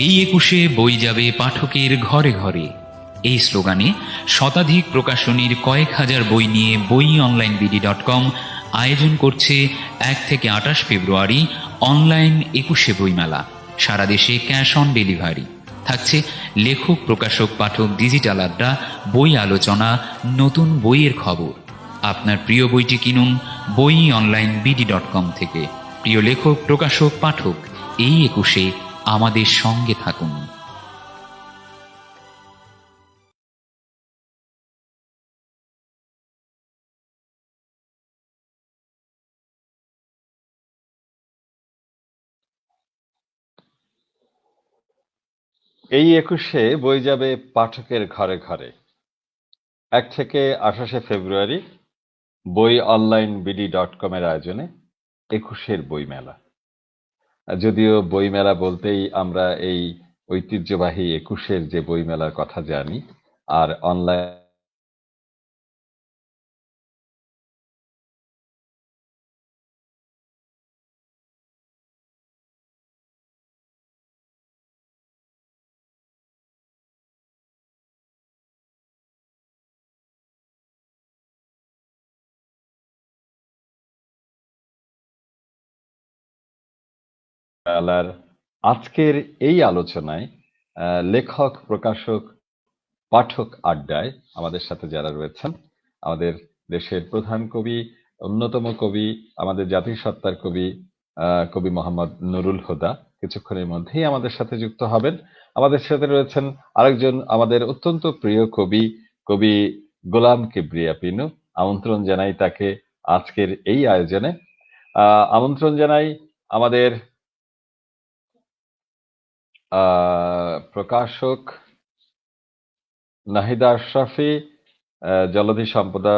এই ২১শে বই যাবে পাঠকের ঘরে ঘরে। এই স্লোগানে শতাধিক প্রকাশনীর কয়েক হাজার বই নিয়ে boionlinebd.com আয়োজন করছে ১ থেকে ২৮ ফেব্রুয়ারি অনলাইন ২১শে বইমেলা। সারা দেশে ক্যাশ অন ডেলিভারি থাকছে। লেখক, প্রকাশক, পাঠক, ডিজিটাল আড্ডা, বই আলোচনা, নতুন বইয়ের খবর। আপনার প্রিয় বইটি কিনুন boionlinebd.com থেকে। প্রিয় লেখক, প্রকাশক, পাঠক, এই ২১শে আমাদের সঙ্গে থাকুন। এই ২১শে বই যাবে পাঠকের ঘরে ঘরে। ১ থেকে ২৮শে ফেব্রুয়ারি boionlinebd.com এর আয়োজনে ২১শের বইমেলা। যদিও বইমেলা বলতেই আমরা এই ঐতিহ্যবাহী ২১শের যে বইমেলার কথা জানি, আর অনলাইন মেলার আজকের এই আলোচনায় লেখক, প্রকাশক, পাঠক আড্ডায় আমাদের সাথে যারা রয়েছেন, আমাদের দেশের প্রধান কবি, অন্যতম কবি, আমাদের জাতিসত্তার কবি, কবি মোহাম্মদ নুরুল হুদা কিছুক্ষণের মধ্যেই আমাদের সাথে যুক্ত হবেন। আমাদের সাথে রয়েছেন আরেকজন আমাদের অত্যন্ত প্রিয় কবি, কবি গোলাম কিবরিয়া পিনু। আমন্ত্রণ জানাই তাকে আজকের এই আয়োজনে। আমন্ত্রণ জানাই আমাদের প্রকাশক নাহিদা আশরাফি, জলধি সম্পদা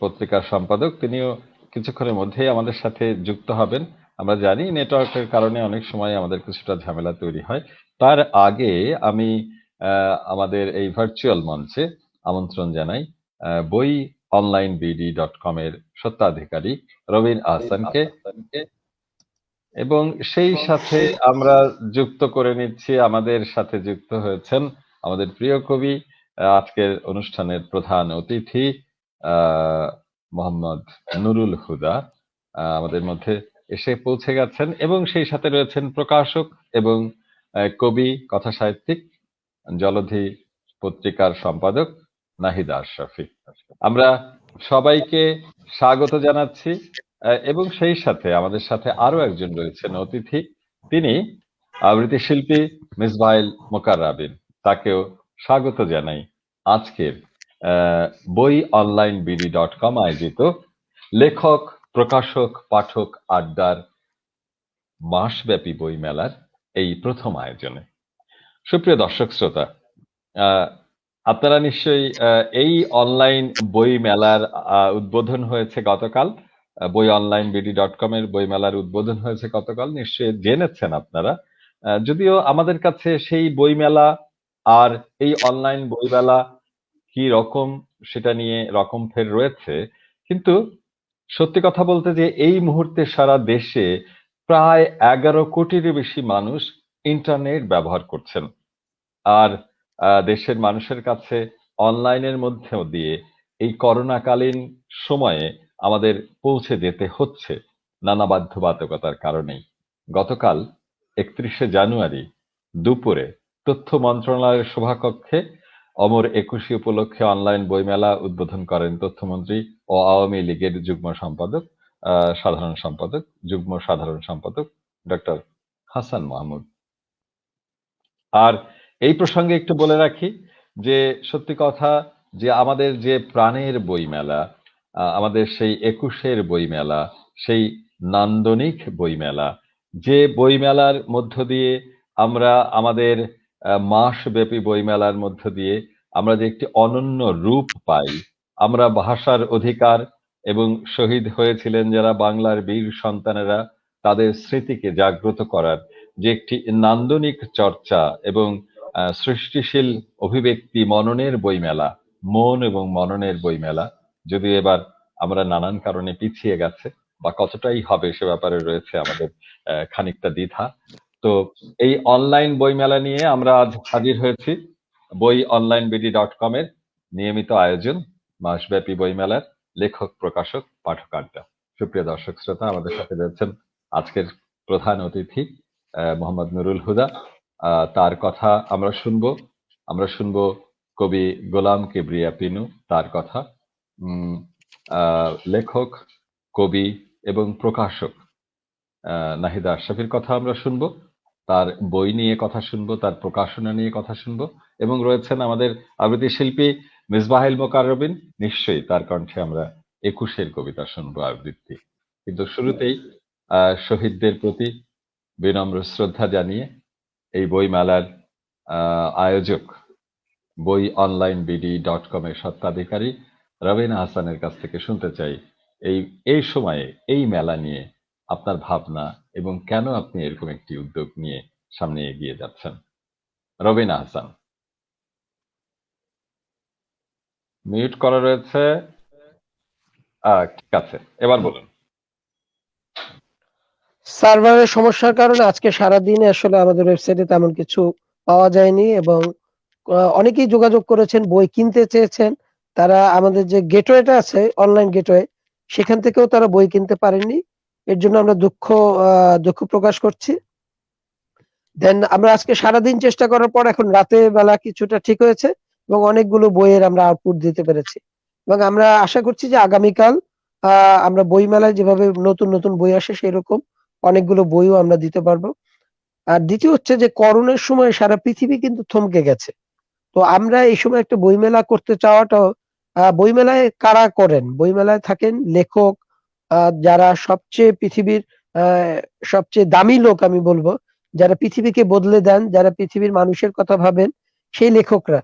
পত্রিকার সম্পাদক। তিনিও কিছুক্ষণের মধ্যেই আমাদের সাথে যুক্ত হবেন। আমরা জানি নেটওয়ার্কের কারণে অনেক সময় আমাদের কিছুটা ঝামেলা তৈরি হয়। তার আগে আমি আমাদের এই ভার্চুয়াল মঞ্চে আমন্ত্রণ জানাই boionlinebd.com এর স্বত্বাধিকারী রবিন আহসানকে, এবং সেই সাথে আমরা যুক্ত করে নিচ্ছি, আমাদের সাথে যুক্ত হয়েছেন আমাদের প্রিয় কবি, আজকের অনুষ্ঠানের প্রধান অতিথি মোহাম্মদ নুরুল হুদা আমাদের মধ্যে এসে পৌঁছে গেছেন, এবং সেই সাথে রয়েছেন প্রকাশক এবং কবি, কথা সাহিত্যিক, জলধি পত্রিকার সম্পাদক নাহিদা আশরাফি। আমরা সবাইকে স্বাগত জানাচ্ছি, এবং সেই সাথে আমাদের সাথে আরো একজন রয়েছেন অতিথি, তিনি আবৃত্তি শিল্পী মিসবাইল মোকাররাবিন। তাকেও স্বাগত জানাই আজকের boionlinebd.com আয়োজিত লেখক, প্রকাশক, পাঠক আড্ডার মাসব্যাপী বইমেলার এই প্রথম আয়োজনে। সুপ্রিয় দর্শক শ্রোতা, আপনারা নিশ্চয়ই এই অনলাইন বই মেলার উদ্বোধন হয়েছে গতকাল। boionlinebd.com এর বই মেলার উদ্বোধন হয়েছে গতকাল, নিশ্চয়ই জেনেছেন আপনারা। যদিও আমাদের কাছে সেই বই মেলা আর এই অনলাইন বই মেলা কি রকম সেটা নিয়ে রকম ফের রয়েছে, কিন্তু সত্যি কথা বলতে যে এই মুহূর্তে সারা দেশে প্রায় ১১ কোটির বেশি মানুষ ইন্টারনেট ব্যবহার করছেন। আর দেশের মানুষের কাছে অনলাইনের মধ্যেও দিয়ে এই করোনাকালীন সময়ে আমাদের পৌঁছে যেতে হচ্ছে নানা বাধ্যবাধকতার কারণেই। গতকাল ৩১শে জানুয়ারি দুপুরে তথ্য মন্ত্রণালয়ের সভাকক্ষে অমর ২১শে উপলক্ষে অনলাইন বইমেলা উদ্বোধন করেন তথ্যমন্ত্রী ও আওয়ামী লীগের যুগ্ম সাধারণ সম্পাদক ডক্টর হাসান মাহমুদ। আর এই প্রসঙ্গে একটু বলে রাখি যে সত্যি কথা যে আমাদের যে প্রাণের বইমেলা, আমাদের সেই ২১শের বইমেলা, সেই নান্দনিক বইমেলা, যে বইমেলার মধ্য দিয়ে আমরা আমাদের মাসব্যাপী বইমেলার মধ্য দিয়ে আমরা যে একটি অনন্য রূপ পাই, আমরা ভাষার অধিকার এবং শহীদ হয়েছিলেন যারা বাংলার বীর সন্তানেরা, তাদের স্মৃতিকে জাগ্রত করার যে একটি নান্দনিক চর্চা এবং সৃষ্টিশীল অভিব্যক্তি মননের বইমেলা, মন এবং মননের বইমেলা, যদিও এবার আমরা নানান কারণে পিছিয়ে গেছে বা কতটাই হবে সে ব্যাপারে রয়েছে আমাদের খানিকটা দ্বিধা। তো এই অনলাইন বইমেলা নিয়ে আমরা আজ হাজির হয়েছি বই অনলাইন বিডি.com এর নিয়মিত আয়োজন মাসব্যাপী বইমেলার লেখক প্রকাশক পাঠক আড্ডা। সুপ্রিয় দর্শক শ্রোতা, আমাদের সাথে রয়েছেন আজকের প্রধান অতিথি মোহাম্মদ নুরুল হুদা। তার কথা আমরা শুনবো কবি গোলাম কিবরিয়া পিনু, তার কথা। লেখক, কবি এবং প্রকাশক নাহিদা আশরাফির কথা আমরা শুনবো, তার বই নিয়ে কথা শুনবো, তার প্রকাশনা নিয়ে কথা শুনবো, এবং রয়েছেন আমাদের আবৃত্তি শিল্পী মিসবাহিল মোকাররবিন। নিশ্চয়ই তার কণ্ঠে আমরা ২১-এর কবিতা শুনবো আবৃত্তি। কিন্তু শুরুতেই শহীদদের প্রতি বিনম্র শ্রদ্ধা জানিয়ে এই বইমেলার আয়োজক বই অনলাইন বিডি.com এর স্বত্বাধিকারী রবিনা হাসানের কাছ থেকে শুনতে চাই এই সময়ে এই মেলা নিয়ে আপনার ভাবনা এবং কেন আপনি এরকম একটি উদ্যোগ নিয়ে সামনে এগিয়ে যাচ্ছেন। রবিনা হাসান, মিউট করা রয়েছে। ঠিক আছে, এবার বলুন। সার্ভারের সমস্যার কারণে আজকে সারাদিনে আসলে আমাদের ওয়েবসাইটে তেমন কিছু পাওয়া যায়নি, এবং অনেকেই যোগাযোগ করেছেন, বই কিনতে চেয়েছেন। তারা আমাদের যে গেটওয়েটা আছে, অনলাইন গেটওয়ে, সেখান থেকেও তারা বই কিনতে পারেননি। এর জন্য আমরা দুঃখ প্রকাশ করছি। দেন আমরা আজকে সারাদিন চেষ্টা করার পর এখন রাতে বেলা কিছুটা ঠিক হয়েছে এবং অনেকগুলো বইয়ের আমরা আউটপুট দিতে পেরেছি, এবং আমরা আশা করছি যে আগামীকাল আমরা বই মেলায় যেভাবে নতুন নতুন বই আসে সেই রকম অনেকগুলো বইও আমরা দিতে পারবো। আর দ্বিতীয় হচ্ছে যে করোনার সময় সারা পৃথিবী কিন্তু থমকে গেছে। তো আমরা এই সময় একটা বইমেলা করতে চাওয়াটাও, বইমেলায় কারা করেন, বইমেলায় থাকেন লেখক, যারা সবচেয়ে পৃথিবীর সবচেয়ে দামি লোক আমি বলবো, যারা পৃথিবীকে বদলে দেন, যারা পৃথিবীর মানুষের কথা ভাবেন, সেই লেখকরা।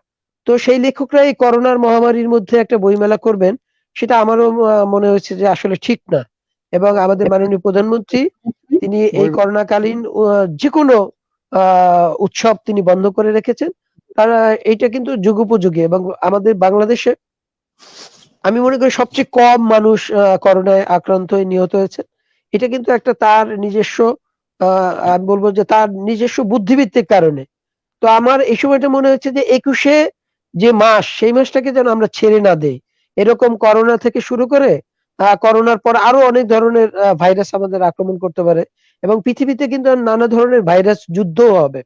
তো সেই লেখকরা এই করোনার মহামারীর মধ্যে একটা বইমেলা করবেন, সেটা আমারও মনে হয়েছে যে আসলে ঠিক না। এবং আমাদের মাননীয় প্রধানমন্ত্রী তিনি এই করোনাকালীন যে কোনো উৎসব তিনি বন্ধ করে রেখেছেন। তারা এইটা কিন্তু যুগোপযোগী, এবং আমাদের বাংলাদেশে আমি মনে করি সবচেয়ে কম মানুষ করোনায় আক্রান্ত হয়ে নিহত হয়েছে। এটা কিন্তু একটা তার নিজস্ব, আমি বলবো যে তার নিজস্ব বুদ্ধিবৃত্তিক কারণে। তো আমার এই সময়টা মনে হচ্ছে যে ২১-এ যে মাস, সেই মাসটাকে যেন আমরা ছেড়ে না দেই। এরকম করোনা থেকে শুরু করে করোনার পর আরো অনেক ধরনের ভাইরাস আমাদের আক্রমণ করতে পারে, এবং পৃথিবীতে কিন্তু নানা ধরনের ভাইরাস যুদ্ধও হবে।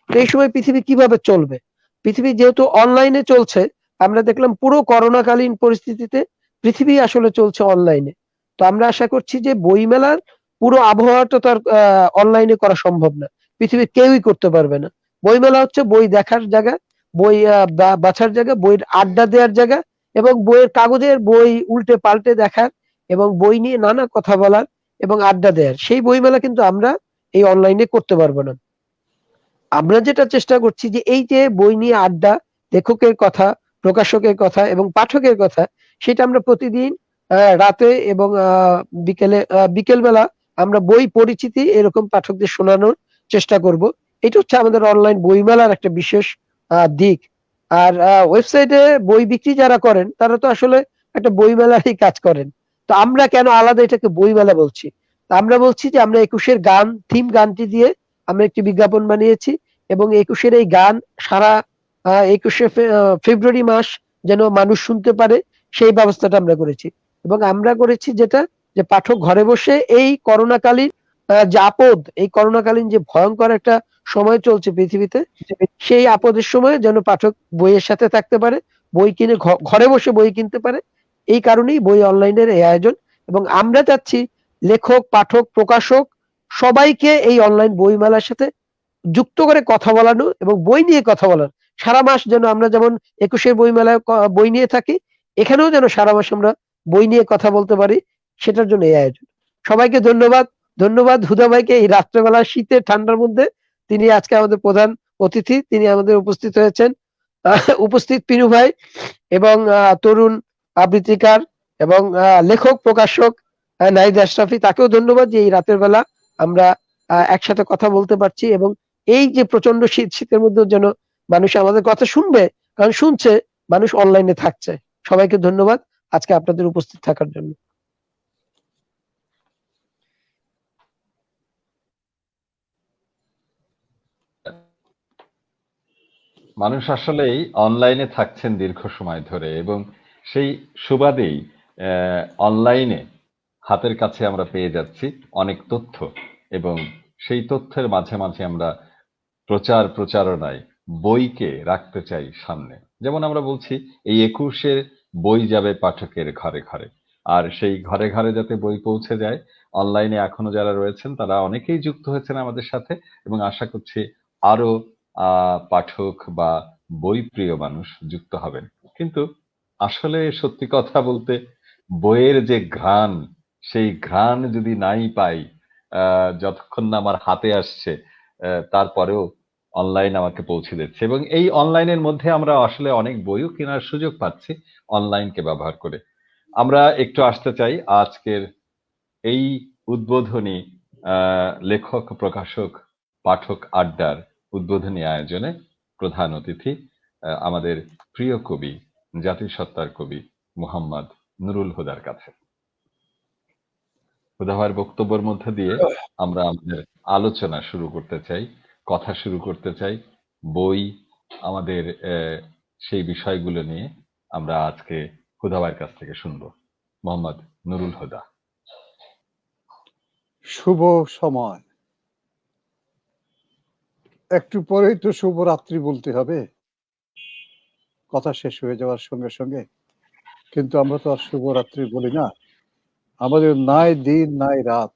তো এই সময় পৃথিবী কিভাবে চলবে? পৃথিবী যেহেতু অনলাইনে চলছে, আমরা দেখলাম পুরো করোনাকালীন পরিস্থিতিতে পৃথিবী আসলে চলছে অনলাইনে। তো আমরা আশা করছি যে বইমেলার পুরো আবহাওয়াটা তো আর অনলাইনে করা সম্ভব না, পৃথিবীর কেউই করতে পারবে না। বইমেলা হচ্ছে বই দেখার জায়গা, বই বাছার জায়গা, বইয়ের আড্ডা দেওয়ার জায়গা, এবং বইয়ের কাগজের বই উল্টে পাল্টে দেখার, এবং বই নিয়ে নানা কথা বলার এবং আড্ডা দেওয়ার সেই বইমেলা কিন্তু আমরা এই অনলাইনে করতে পারবো না। আমরা যেটা চেষ্টা করছি যে এই যে বই নিয়ে আড্ডা, লেখকের কথা, প্রকাশকের কথা এবং পাঠকের কথা, সেটা আমরা প্রতিদিন রাতে এবং বিকেলবেলা আমরা বই পরিচিতি এরকম পাঠকদের শোনানোর চেষ্টা করব। এটা হচ্ছে আমাদের অনলাইন বইমেলার একটা বিশেষ দিক। আর ওয়েবসাইটে বই বিক্রি যারা করেন তারা তো আসলে একটা বইমেলারই কাজ করেন। তো আমরা কেন আলাদা এটাকে বইমেলা বলছি? আমরা বলছি যে আমরা ২১-এর গান, থিম গানটি দিয়ে আমরা একটি বিজ্ঞাপন বানিয়েছি, এবং ২১-এর এই গান সারা ২১শে ফেব্রুয়ারি মাস যেন মানুষ শুনতে পারে, সেই ব্যবস্থাটা আমরা করেছি। এবং আমরা করেছি যেটা, যে পাঠক ঘরে বসে এই করোনাকালীন যে আপদ, এই করোনাকালীন যে ভয়ঙ্কর একটা সময় চলছে পৃথিবীতে, সেই আপদের সময় যেন পাঠক বইয়ের সাথে থাকতে পারে, বই কিনে ঘরে বসে বই কিনতে পারে। এই কারণেই বই অনলাইনের এই আয়োজন, এবং আমরা চাচ্ছি লেখক, পাঠক, প্রকাশক সবাইকে এই অনলাইন বইমেলার সাথে যুক্ত করে কথা বলানো এবং বই নিয়ে কথা বলার। সারা মাস যেন আমরা যেমন ২১-এর বইমেলায় বই নিয়ে থাকি, এখানেও যেন সারা মাস আমরা বই নিয়ে কথা বলতে পারি, সেটার জন্য এই আয়োজন। সবাইকে ধন্যবাদ। ধন্যবাদ হুদা ভাইকে, এই রাত্রেবেলা শীতের ঠান্ডার মধ্যে তিনি আজকে আমাদের প্রধান অতিথি, তিনি আমাদের উপস্থিত হয়েছেন। উপস্থিত পিনু ভাই এবং তরুণ আবৃত্তিকার এবং লেখক প্রকাশক নাহিদ আশরাফি, তাকেও ধন্যবাদ যে এই রাতের বেলা আমরা একসাথে কথা বলতে পারছি, এবং এই যে প্রচন্ড শীতের মধ্যে যেন মানুষ আমাদের কথা শুনবে, কারণ শুনছে, মানুষ অনলাইনে থাকছে। সবাইকে ধন্যবাদ আজকে আপনাদের উপস্থিত থাকার জন্য। মানুষ আসলেই অনলাইনে থাকছেন দীর্ঘ সময় ধরে এবং সেই সুবাদেই অনলাইনে হাতের কাছে আমরা পেয়ে যাচ্ছি অনেক তথ্য এবং সেই তথ্যের মাঝে মাঝে আমরা প্রচারণায় বইকে রাখতে চাই সামনে। যেমন আমরা বলছি এই ২১-এর বই যাবে পাঠকের ঘরে ঘরে। আর সেই ঘরে ঘরে যাতে বই পৌঁছে যায়, অনলাইনে এখনো যারা রয়েছেন তারা অনেকেই যুক্ত হয়েছেন আমাদের সাথে এবং আশা করছি আরো পাঠক বা বইপ্রিয় মানুষ যুক্ত হবেন। কিন্তু আসলে সত্যি কথা বলতে বইয়ের যে ঘ্রাণ, সেই ঘ্রাণ যদি নাই পাই, যতক্ষণ না আমার হাতে আসছে, তারপরেও অনলাইন আমাকে পৌঁছে দিচ্ছে এবং এই অনলাইনের মধ্যে আমরা আসলে অনেক বইও কেনার সুযোগ পাচ্ছি অনলাইনকে ব্যবহার করে। আমরা একটু আসতে চাই আজকের এই উদ্বোধনী লেখক, প্রকাশক, পাঠক আড্ডার উদ্বোধনী আয়োজনে প্রধান অতিথি আমাদের প্রিয় কবি, জাতিসত্তার কবি মুহাম্মদ নুরুল হুদার কাছে। হুদা ভাইয়ের বক্তব্যের মধ্যে দিয়ে আমরা আমাদের আলোচনা শুরু করতে চাই, কথা শুরু করতে চাই। বই, আমাদের সেই বিষয়গুলো নিয়ে আমরা আজকে হুদা ভাইয়ের কাছ থেকে শুনবো। মোহাম্মদ নুরুল হুদা। শুভ সময়। একটু পরেই তো শুভরাত্রি বলতে হবে কথা শেষ হয়ে যাওয়ার সঙ্গে সঙ্গে, কিন্তু আমরা তো আর শুভরাত্রি বলি না। আমাদের নাই দিন নাই রাত,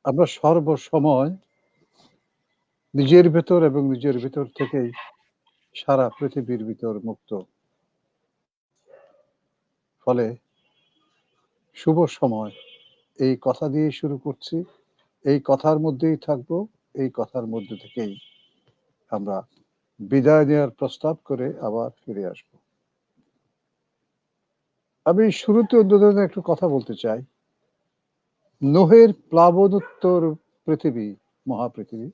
আমরা সর্বসময় নিজের ভেতর এবং নিজের ভেতর থেকেই সারা পৃথিবীর ভিতর মুক্ত। ফলে শুভ সময়, এই কথা দিয়ে শুরু করছি, এই কথার মধ্যেই থাকবো, এই কথার মধ্যে থেকেই আমরা বিদায় নেওয়ার প্রস্তাব করে আবার ফিরে আসবো। আমি শুরুতে উদ্বোধনে একটু কথা বলতে চাই। নোহের প্লাবনোত্তর পৃথিবী, মহাপৃথিবী,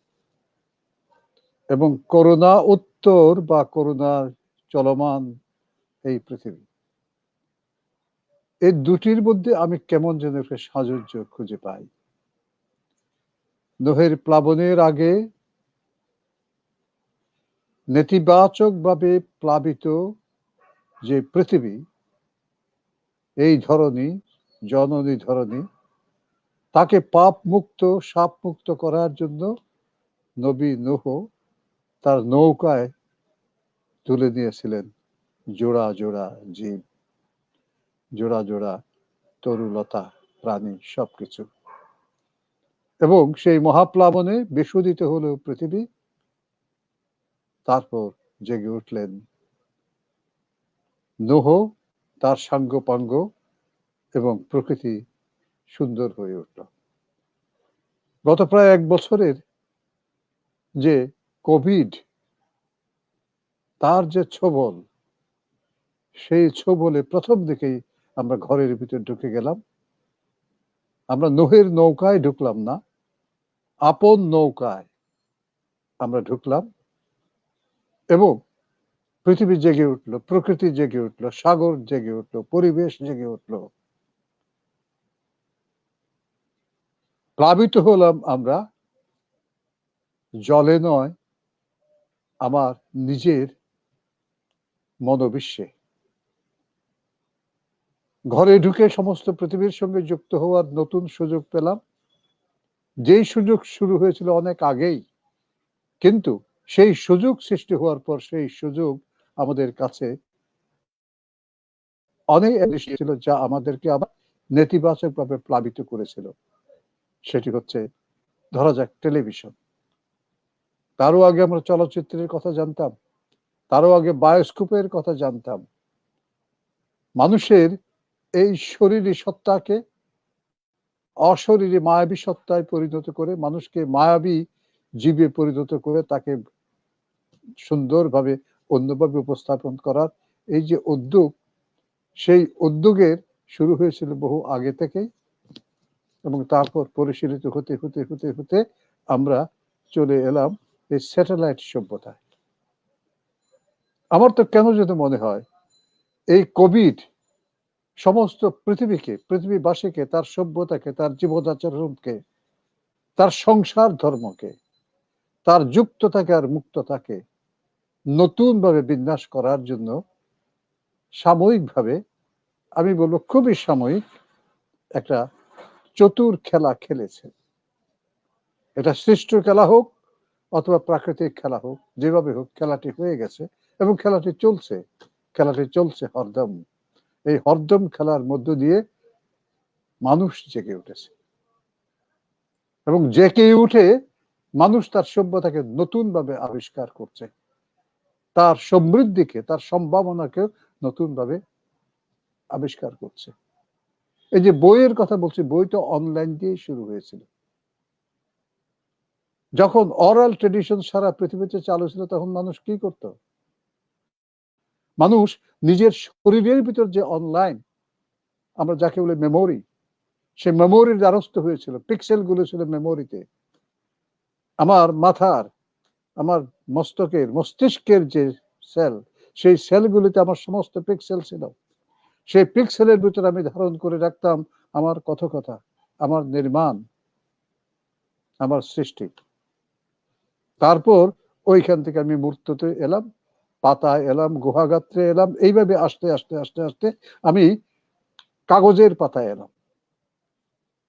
এবং করোনা উত্তর বা করোনার চলমান এই পৃথিবী, এই দুটির মধ্যে আমি কেমন যেন একটা সাযুজ্য খুঁজে পাই। নোহের প্লাবনের আগে নেতিবাচকভাবে প্লাবিত যে পৃথিবী, এই ধরনী, জননী ধরনী, তাকে পাপ মুক্ত, সাপ মুক্ত করার জন্য নবী নূহ তার নৌকায় তুলে নিয়েছিলেন জোড়া জোড়া জীব, জোড়া জোড়া তরুলতা, প্রাণী, সবকিছু। এবং সেই মহাপ্লাবনে বিশোধিত হলো পৃথিবী। তারপর জেগে উঠলেন নূহ, তার সাঙ্গপাঙ্গ, এবং প্রকৃতি সুন্দর হয়ে উঠল। গত প্রায় 1 বছরের যে কোভিড, তার যে ছোবল, সেই ছোবলে প্রথম দিকেই আমরা ঘরের ভিতর ঢুকে গেলাম। আমরা নোহের নৌকায় ঢুকলাম না, আপন নৌকায় আমরা ঢুকলাম এবং পৃথিবী জেগে উঠল, প্রকৃতি জেগে উঠল, সাগর জেগে উঠল, পরিবেশ জেগে উঠল। প্লাবিত হলাম আমরা জলে নয়, আমার নিজের মনোবিশ্বে। ঘরে ঢুকে সমস্ত পৃথিবীর সঙ্গে যুক্ত হওয়ার নতুন সুযোগ পেলাম, যেই সুযোগ শুরু হয়েছিল অনেক আগেই, কিন্তু সেই সুযোগ সৃষ্টি হওয়ার পর সেই সুযোগ আমাদের কাছে অনেক ছিল, যা আমাদেরকে আবার নেতিবাচকভাবে প্লাবিত করেছিল। সেটি হচ্ছে, ধরা যাক, টেলিভিশন। তারও আগে আমরা চলচ্চিত্রের কথা জানতাম, তারও আগে বায়োস্কোপের কথা জানতাম। মানুষের এই শরীরী সত্তাকে অশরীরী মায়াবী সত্তায় পরিণত করে, মানুষকে মায়াবী জীবে পরিণত করে, তাকে সুন্দরভাবে অন্যভাবে উপস্থাপন করার এই যে উদ্যোগ, সেই উদ্যোগের শুরু হয়েছিল বহু আগে থেকেই, এবং তারপর পরিশীলিত হতে হতে হতে হতে আমরা চলে এলাম এই স্যাটেলাইট সভ্যতায়। আমার তো কেন যেন মনে হয় এই কোভিড সমস্ত পৃথিবীকে, পৃথিবীবাসীকে, তার সভ্যতাকে, তার জীবনাচরণকে, তার সংসার ধর্মকে, তার যুক্ততাকে আর মুক্ততাকে নতুন ভাবে বিন্যাস করার জন্য সাময়িকভাবে, আমি বলবো খুবই সাময়িক, একটা চতুর খেলা খেলেছে। এটা সৃষ্ট খেলা হোক অথবা প্রাকৃতিক খেলা হোক, যেভাবে হোক খেলাটি হয়ে গেছে এবং খেলাটি চলছে হরদম। এই হরদম খেলার মধ্য দিয়ে মানুষ জেগে উঠেছে এবং জেগে উঠে মানুষ তার সভ্যতাকে নতুন ভাবে আবিষ্কার করছে, তার সমৃদ্ধিকে, তার সম্ভাবনাকে নতুন ভাবে আবিষ্কার করছে। এই যে বইয়ের কথা বলছি, বই তো অনলাইন দিয়ে শুরু হয়েছিল। যখন অরাল ট্রেডিশন সারা পৃথিবীতে চালু ছিল, তখন মানুষ কি করত? মানুষ নিজের শরীরের ভিতর যে অনলাইন, আমরা যাকে বলে মেমোরি, সে মেমোরির দ্বারস্থ হয়েছিল। পিক্সেল গুলো ছিল মেমোরিতে। আমার মাথার, আমার মস্তিষ্কের যে সেল, সেই সেলগুলিতে আমার সমস্ত পিক্সেল ছিল। সেই পিক্সেলের ভিতরে আমি ধারণ করে রাখতাম আমার কথকতা, আমার নির্মাণ, আমার সৃষ্টি। তারপর ওইখান থেকে আমি মূর্ততে এলাম, পাতায় এলাম, গুহাগাত্রে এলাম, এইভাবে আস্তে আস্তে আস্তে আস্তে আমি কাগজের পাতায় এলাম।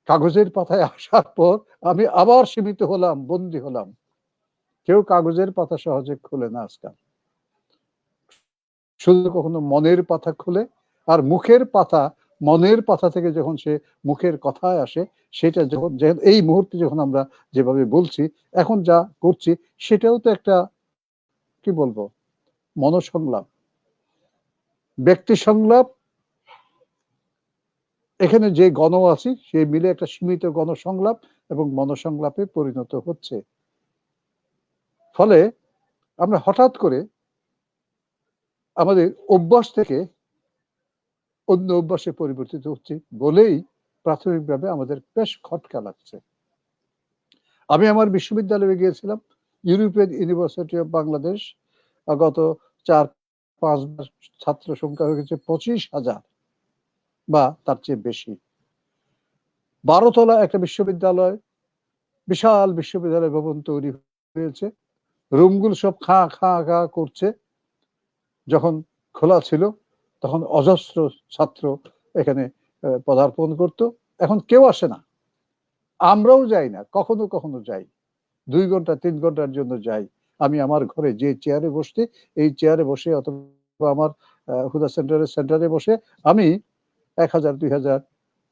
কাগজের পাতায় আসার পর আমি আবার সীমিত হলাম, বন্দী হলাম। কেউ কাগজের পাতা সহজে খুলে না আজকাল। শুধু কখনো মনের পাতা খুলে, আর মুখের পাতা, মনের পাতা থেকে যখন সে মুখের কথায় আসে, সেটা যখন এই মুহূর্তে যখন আমরা যেভাবে বলছি, এখন যা করছি, সেটাও তো একটা, কি বলবো, মনসংলাপ, ব্যক্তি সংলাপ। এখানে যে গণ আছি সে মিলে একটা সীমিত গণসংলাপ এবং মনসংলাপে পরিণত হচ্ছে। ফলে আমরা হঠাৎ করে আমাদের অভ্যাস থেকে অন্য অভ্যাসে পরিবর্তিত হচ্ছে বলেই প্রাথমিকভাবে আমাদের বেশ খটকা লাগছে। আমি আমার বিশ্ববিদ্যালয়ে গিয়েছিলাম, ইউরোপিয়ান ইউনিভার্সিটি অফ বাংলাদেশ। গত 4-5 ছাত্র সংখ্যা হয়ে গেছে 25,000 বা তার চেয়ে বেশি। 12 তলা একটা বিশ্ববিদ্যালয়, বিশাল বিশ্ববিদ্যালয় ভবন তৈরি হয়েছে। রুমগুলো সব খাঁ খাঁ খাঁ করছে। যখন খোলা ছিল তখন অজস্র ছাত্র এখানে পদার্পণ করত। এখন কেউ আসে না, আমরাও যাই না, কখনো কখনো যাই, 2 ঘন্টা 3 ঘন্টার জন্য যাই। আমি আমার ঘরে যে চেয়ারে বসতে, এই চেয়ারে বসে অথবা আমার হুদা সেন্টারে বসে আমি 1000, 2000,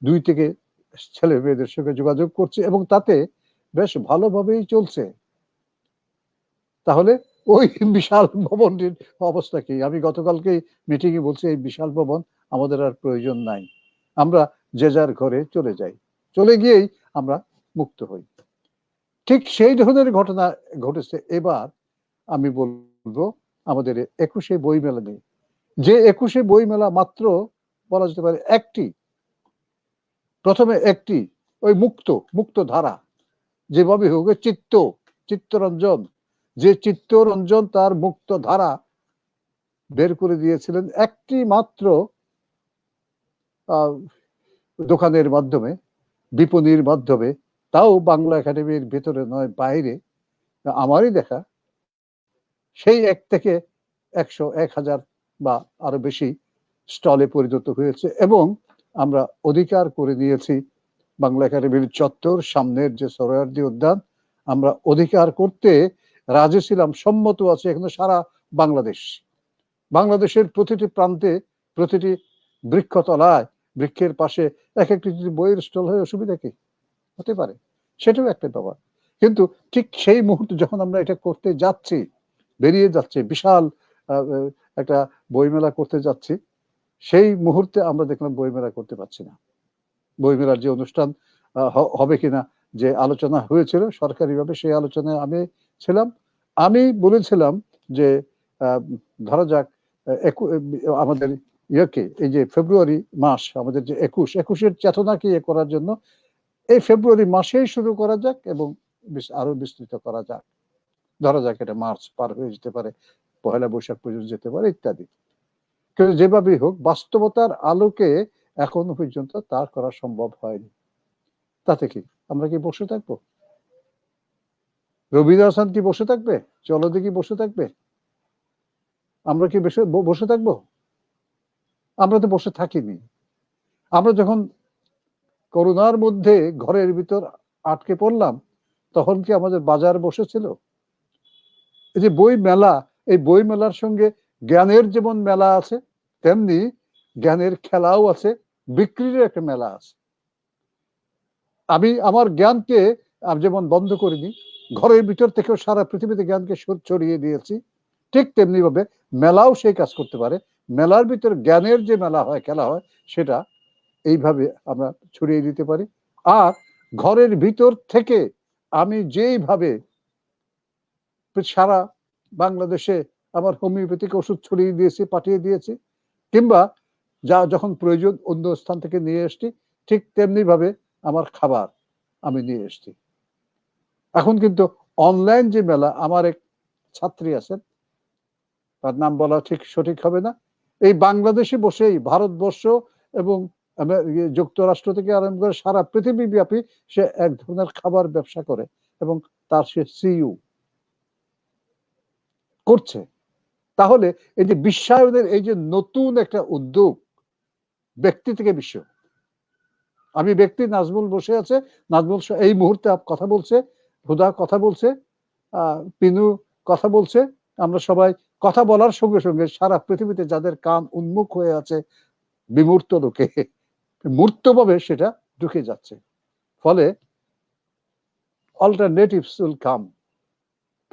2 থেকে ছেলে মেয়েদের সঙ্গে যোগাযোগ করছি এবং তাতে বেশ ভালোভাবেই চলছে। তাহলে ওই বিশাল ভবনটির অবস্থা কি? আমি গতকালকেই মিটিং এ বলছি, এই বিশাল ভবন আমাদের আর প্রয়োজন নাই। আমরা যে যার ঘরে চলে যাই। চলে গিয়েই আমরা মুক্ত হই। ঠিক সেই ধরনের ঘটনা ঘটেছে এবার, আমি বলবো, আমাদের ২১শে বইমেলা নিয়ে। যে ২১শে বইমেলা মাত্র বলা যেতে পারে একটি, প্রথমে একটি ওই মুক্ত ধারা, যেভাবে হোক চিত্তরঞ্জন, যে চিত্তরঞ্জন তার মুক্ত ধারা বের করে দিয়েছিলেন একটি মাত্র দোকানের মাধ্যমে, বিপণীর মাধ্যমে, তাও বাংলা একাডেমির ভেতরে নয়, বাইরে। আমারই দেখা সেই 1 থেকে 100, 1000 বা আরো বেশি স্টলে পরিণত হয়েছে এবং আমরা অধিকার করে নিয়েছি বাংলা একাডেমির চত্বর, সামনের যে সোহরাওয়ার্দী উদ্যান, আমরা অধিকার করতে রাজি ছিলাম, সম্মত আছে এখানে সারা বাংলাদেশ। বাংলাদেশের প্রতিটি প্রান্তে, প্রতিটি বৃক্ষতলায়, বৃক্ষের পাশে এক একটি যদি বইয়ের স্টল হয়, অসুবিধা কি? হতে পারে, সেটাও একটা ব্যাপার। কিন্তু ঠিক সেই মুহূর্তে যখন আমরা এটা করতে যাচ্ছি, বেরিয়ে যাচ্ছে, বিশাল একটা বইমেলা করতে যাচ্ছি, সেই মুহূর্তে আমরা দেখলাম বইমেলা করতে পারছি না। বইমেলার যে অনুষ্ঠান হবে কিনা যে আলোচনা হয়েছিল সরকারিভাবে, সেই আলোচনায় আমি ছিলাম। আমি বলেছিলাম যে ধরা যাক আমাদের ইয়েকে, এই যে ফেব্রুয়ারি মাস আমাদের যে ২১-এর চেতনাকে ইয়ে করার জন্য এই ফেব্রুয়ারি মাসেই শুরু করা যাক এবং আরো বিস্তৃত করা যাক। ধরা যাক এটা মার্চ পার হয়ে যেতে পারে, পহেলা বৈশাখ পর্যন্ত যেতে পারে ইত্যাদি। কিন্তু যেভাবেই হোক, বাস্তবতার আলোকে এখনো পর্যন্ত তা করা সম্ভব হয়নি। তাতে কি আমরা কি বসে থাকবো? রবিউল হাসান কি বসে থাকবে? জলদি কি বসে থাকবে? আমরা কি বসে থাকবো? আমরা তো বসে থাকিনি। আমরা যখন করোনার মধ্যে ঘরের ভিতর আটকে পড়লাম, তখন কি আমাদের বাজার বসেছিল? এই যে বই মেলা, এই বই মেলার সঙ্গে জ্ঞানের যেমন মেলা আছে, তেমনি জ্ঞানের খেলাও আছে, বিক্রির একটা মেলা আছে। আমি আমার জ্ঞানকে যেমন বন্ধ করিনি, ঘরের ভিতর থেকেও সারা পৃথিবীতে জ্ঞানকে ছড়িয়ে দিয়েছি, ঠিক তেমনি ভাবে মেলাও সেই কাজ করতে পারে। মেলার ভিতর জ্ঞানের যে মেলা হয়, খেলা হয়, সেটা এইভাবে আমরা ছড়িয়ে দিতে পারি। আর ঘরের ভিতর থেকে আমি যেইভাবে সারা বাংলাদেশে আমার হোমিওপ্যাথিক ওষুধ ছড়িয়ে দিয়েছি, পাঠিয়ে দিয়েছি, কিংবা যা যখন প্রয়োজন অন্য স্থান থেকে নিয়ে এসছি, ঠিক তেমনি ভাবে আমার খাবার আমি নিয়ে এসছি। এখন কিন্তু অনলাইন যে মেলা, আমার এক ছাত্রী আছেন, তার নাম বলা ঠিক সঠিক হবে না, এই বাংলাদেশে বসেই ভারতবর্ষ এবং যুক্তরাষ্ট্র থেকে আরম্ভ করে সারা পৃথিবী ব্যাপী সে এক ধরনের খাবার ব্যবসা করে এবং তার সে সিইও করছে। তাহলে এই যে বিশ্বায়নের এই যে নতুন একটা উদ্যোগ, ব্যক্তি থেকে বিশ্ব, আমি ব্যক্তি, নাজমুল বসে আছে, নাজমুল এই মুহূর্তে কথা বলছে, হুদা কথা বলছে, পিনু কথা বলছে, আমরা সবাই কথা বলার সঙ্গে সঙ্গে সারা পৃথিবীতে যাদের কান উন্মুখ হয়ে আছে বিমূর্ত লোকে, মূর্তভাবে সেটা ঢুকে যাচ্ছে। ফলে অল্টারনেটিভস উইল কাম।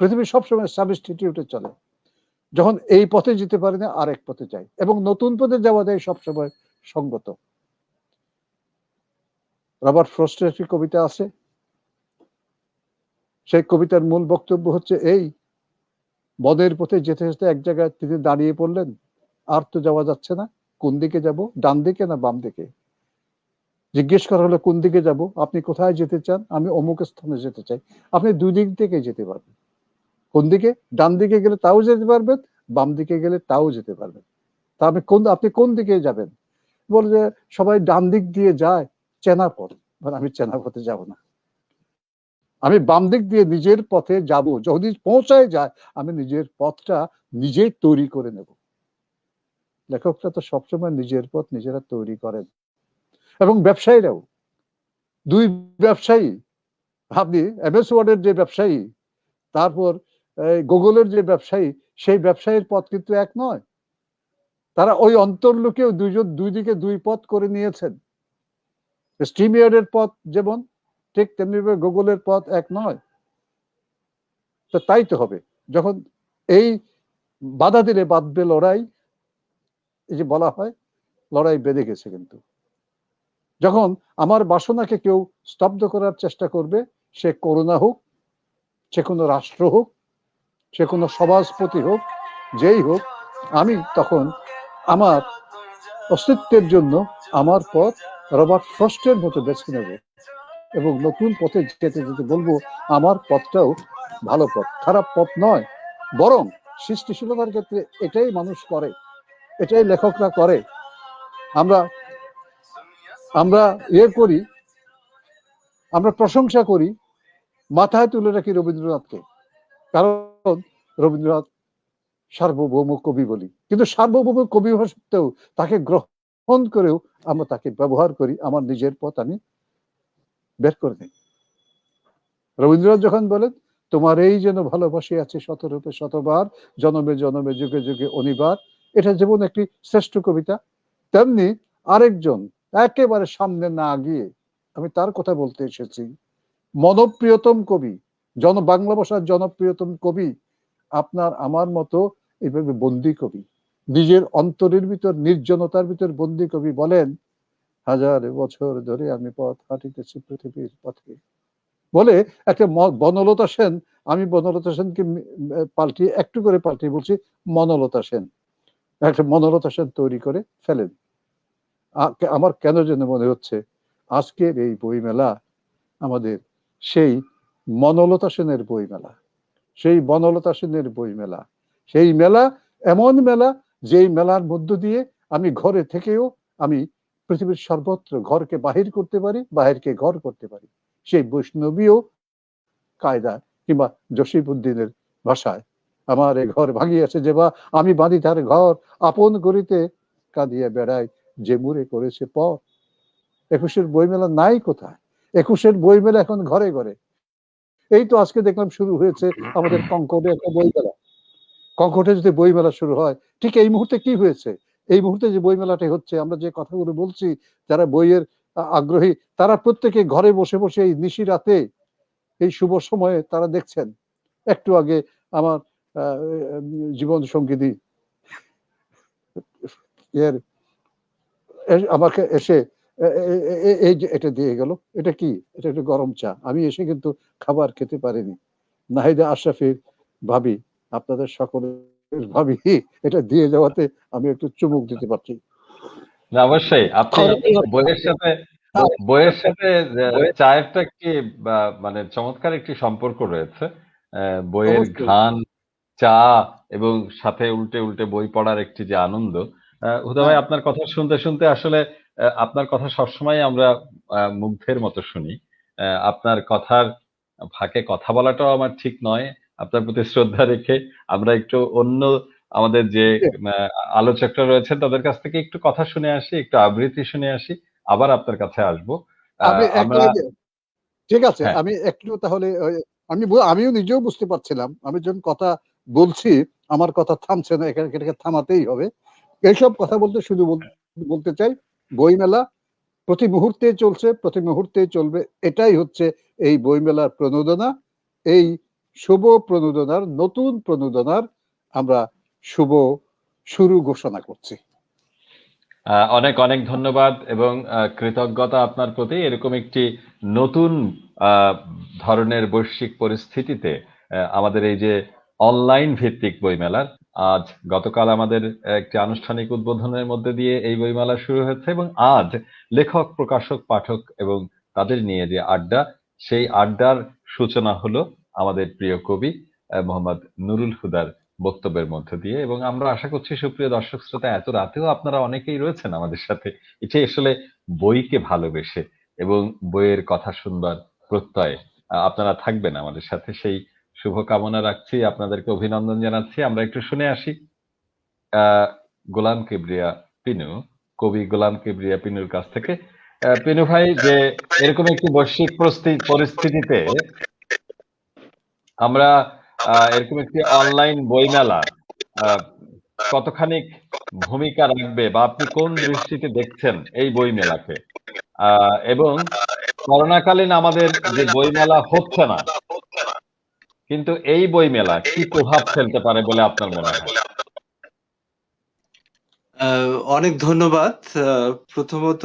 পৃথিবী সবসময় সাবস্টিটিউটে চলে। যখন এই পথে যেতে পারি না, আরেক পথে যাই, এবং নতুন পথে যাওয়া যায় সবসময় সঙ্গত। রবার্ট ফ্রস্টের একটি কবিতা আছে, সেই কবিতার মূল বক্তব্য হচ্ছে এই: বনের পথে যেতে যেতে এক জায়গায় তিনি দাঁড়িয়ে পড়লেন, আর তো যাওয়া যাচ্ছে না, কোন দিকে যাব, ডান দিকে না বাম দিকে? জিজ্ঞেস করা হলো কোন দিকে যাব, আপনি কোথায় যেতে চান? আমি অমুক স্থানে যেতে চাই। আপনি দুই দিক থেকে যেতে পারবেন। কোন দিকে? ডান দিকে গেলে তাও যেতে পারবেন, বাম দিকে গেলে তাও যেতে পারবেন। তা আপনি কোন দিকে যাবেন? বলে যে সবাই ডান দিক দিয়ে যায়, চেনা পথ। আমি চেনা পথে যাব না, আমি বাম দিক দিয়ে নিজের পথে যাব। যদি পৌঁছায় যায়, আমি নিজের পথটা নিজেই তৈরি করে নেব। লেখকরা তো সবসময় নিজের পথ নিজেরা তৈরি করেন, এবং ব্যবসায়ীরাও। দুই ব্যবসায়ী, আপনি এমএস ওয়ার্ডের যে ব্যবসায়ী, তারপর গুগলের যে ব্যবসায়ী, সেই ব্যবসায়ীর পথ কিন্তু এক নয়। তারা ওই অন্তর্লোকেও দুই দিকে দুই পথ করে নিয়েছেন। স্ট্রিমইয়ার্ডের পথ যেমন, ঠিক তেমনি গুগলের পথ এক নয়। তো তাই তো হবে, যখন এই বাধা দিলে বাঁধবে লড়াই, এই যে বলা হয়, লড়াই বেঁধে গেছে। কিন্তু যখন আমার বাসনাকে কেউ স্তব্ধ করার চেষ্টা করবে, সে করোনা হোক, সে কোনো রাষ্ট্র হোক, সে কোনো সমাজপতি হোক, যেই হোক, আমি তখন আমার অস্তিত্বের জন্য আমার পথ রবার্ট ফ্রস্টের মতো বেছে নেব, এবং নতুন পথে যেতে যেতে বলবো আমার পথটাও ভালো পথ, খারাপ পথ নয়। বরং সৃষ্টিশীলতার ক্ষেত্রে এটাই মানুষ করে, এটাই লেখকরা করে। আমরা করি, আমরা প্রশংসা করি, মাথায় তুলে রাখি রবীন্দ্রনাথকে, কারণ রবীন্দ্রনাথ সার্বভৌম কবি বলি। কিন্তু সার্বভৌম কবি হওয়া সত্ত্বেও তাকে গ্রহণ করেও আমরা তাকে ব্যবহার করি, আমার নিজের পথ আমি বের করে নিই। রবীন্দ্রনাথ যখন বলেন, তোমার এই যেন ভালোবাসি আছে শতরূপে শতবার, জনমে জনমে যুগে যুগে অনিবার, এটা যেমন একটি শ্রেষ্ঠ কবিতা, তেমনি আরেকজন একেবারে সামনে না গিয়ে আমি তার কথা বলতে এসেছি, মনপ্রিয়তম কবি, বাংলা ভাষার জনপ্রিয়তম কবি, আপনার আমার মতো এইভাবে বন্দি কবি, নিজের অন্তরের ভিতর নির্জনতার ভিতর বন্দি কবি বলেন, হাজার বছর ধরে আমি পথ হাঁটিতেছি পৃথিবীর পথে, বলে একটা বনলতা সেন, আমি বনলতা সেনকে একটু করে পাল্টিয়ে বলছি মনলতা সেন, একটা মনলতা সেন তৈরি করে ফেলেন। আমার কেন যেন মনে হচ্ছে আজকের এই বইমেলা আমাদের সেই মনলতা সেনের বইমেলা, সেই বনলতা সেনের বইমেলা, সেই মেলা, এমন মেলা যেই মেলার মধ্য দিয়ে আমি ঘরে থেকেও আমি পৃথিবীর সর্বত্র ঘরকে বাহির করতে পারি, বাহিরকে ঘর করতে পারি। সেই বৈষ্ণবীয় কায়দা, কিংবা জসিমউদ্দিনের ভাষায় আমার এ ঘর ভাঙিয়াছে যে বা, আমি বাঁধি তার ঘর, আপন করিতে কাঁদিয়া বেড়াই, যে মুরে করেছে পর। একুশের বইমেলা নাই কোথায়? একুশের বইমেলা এখন ঘরে ঘরে। এই তো আজকে দেখলাম শুরু হয়েছে আমাদের কঙ্কটে একটা বইমেলা। কঙ্কটে যদি বইমেলা শুরু হয়, ঠিক এই মুহূর্তে কি হয়েছে? এই মুহূর্তে যে বইমেলাটি হচ্ছে, আমরা যে কথাগুলো বলছি, যারা বইয়ের আগ্রহী, তারা প্রত্যেকে ঘরে বসে বসে এই নিশি রাতে, এই শুভ সময়ে তারা দেখছেন। একটু আগে আমার জীবন সঙ্গিনী এর আমাকে এসে এই যে এটা দিয়ে গেল, এটা কি? এটা একটা গরম চা। আমি এসে কিন্তু খাবার খেতে পারিনি। নাহিদা আশরাফির ভাবি, আপনাদের সকলের ভাবি এটা দিয়ে যাওয়াতে আমি একটু চুমুক দিতে পারছি। না, অবশ্যই আপনি করণীয় হচ্ছে বইয়ের সাথে বইয়ের সাথে চায়েরটা কি মানে চমৎকার একটি সম্পর্ক রয়েছে। বইয়ের অবশ্যই। ঘ্রাণ, চা এবং সাথে উল্টে উল্টে বই পড়ার একটি যে আনন্দ। হুদা ভাই, হ্যাঁ, আপনার কথা শুনতে শুনতে আসলে আপনার কথা সবসময় আমরা মুগ্ধের মতো শুনি। আপনার কথার ফাঁকে কথা বলাটাও আমার ঠিক নয়। আপনার প্রতি শ্রদ্ধা রেখে আমরা একটু অন্য আমাদের যে আহ, আলোচকরা রয়েছেন তাদের কাছ থেকে একটু কথা শুনে আসি, একটু আবৃত্তি শুনে আসি, আবার আপনার কাছে আসবো। আমি আমরা ঠিক আছে, হ্যাঁ, আমি একটু তাহলে আমিও নিজেও বুঝতে পারছিলাম, আমি যখন কথা বলছি আমার কথা থামছে না, এটাকে থামাতেই হবে। এইসব কথা বলতে শুধু বলতে চাই, বইমেলা প্রতি মুহূর্তে চলছে, প্রতি মুহূর্তে চলবে। এটাই হচ্ছে এই বইমেলার প্রণোদনা। এই শুভ প্রণোদনার, নতুন প্রণোদনার আমরা শুভ শুরু ঘোষণা করছি। অনেক অনেক ধন্যবাদ এবং কৃতজ্ঞতা আপনার প্রতি। এরকম একটি নতুন ধরনের বৈশ্বিক পরিস্থিতিতে আমাদের এই যে অনলাইন ভিত্তিক বইমেলার গতকাল আমাদের একটি আনুষ্ঠানিক উদ্বোধনের মধ্যে দিয়ে এই বইমেলা শুরু হয়েছে এবং আজ লেখক, প্রকাশক, পাঠক এবং তাদের নিয়ে যে আড্ডা, সেই আড্ডার সূচনা হলো আমাদের প্রিয় কবি মোহাম্মদ নুরুল হুদার বক্তব্যের মধ্য দিয়ে। এবং আমরা আশা করছি সুপ্রিয় দর্শক শ্রোতা, এত রাতেও আপনারা অনেকেই রয়েছেন আমাদের সাথে, এটাই আসলে বইকে ভালোবেসে এবং বইয়ের কথা শুনবার প্রত্যয়ে আপনারা থাকবেন আমাদের সাথে, সেই শুভকামনা রাখছি, আপনাদেরকে অভিনন্দন জানাচ্ছি। আমরা একটু শুনে আসি আহ গোলাম কিবরিয়া পিনু, কবি গোলাম কিবরিয়া পিনুর কাছ থেকে। পিনু ভাই, যে এরকম একটি বৈশ্বিক পরিস্থিতিতে আমরা এরকম একটি অনলাইন বইমেলা আহ, কতখানি ভূমিকা রাখবে বা আপনি কোন দৃষ্টিতে দেখছেন এই বইমেলাকে, এবং করোনাকালীন আমাদের যে বইমেলা হচ্ছে না, কিন্তু এই বইমেলা কি প্রভাব ফেলতে পারে বলে আপনার মনে হয়? অনেক ধন্যবাদ। প্রথমত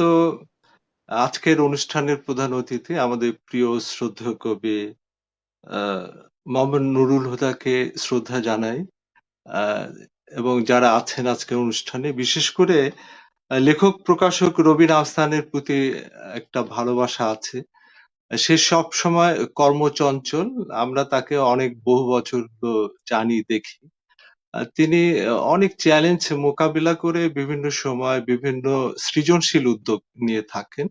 আজকের অনুষ্ঠানের প্রধান অতিথি আমাদের প্রিয় শ্রদ্ধেয় কবি আহ, মোহাম্মদ নুরুল হুদাকে শ্রদ্ধা জানাই, আহ, এবং যারা আছেন আজকের অনুষ্ঠানে, বিশেষ করে লেখক প্রকাশক রবিন আহসানের প্রতি একটা ভালোবাসা আছে। সে সব সময় কর্মচঞ্চল, আমরা তাকে অনেক বহু বছর জানি, দেখি। তিনি অনেক চ্যালেঞ্জ মোকাবিলা করে বিভিন্ন সময় বিভিন্ন সৃজনশীল উদ্যোগ নিয়ে থাকেন,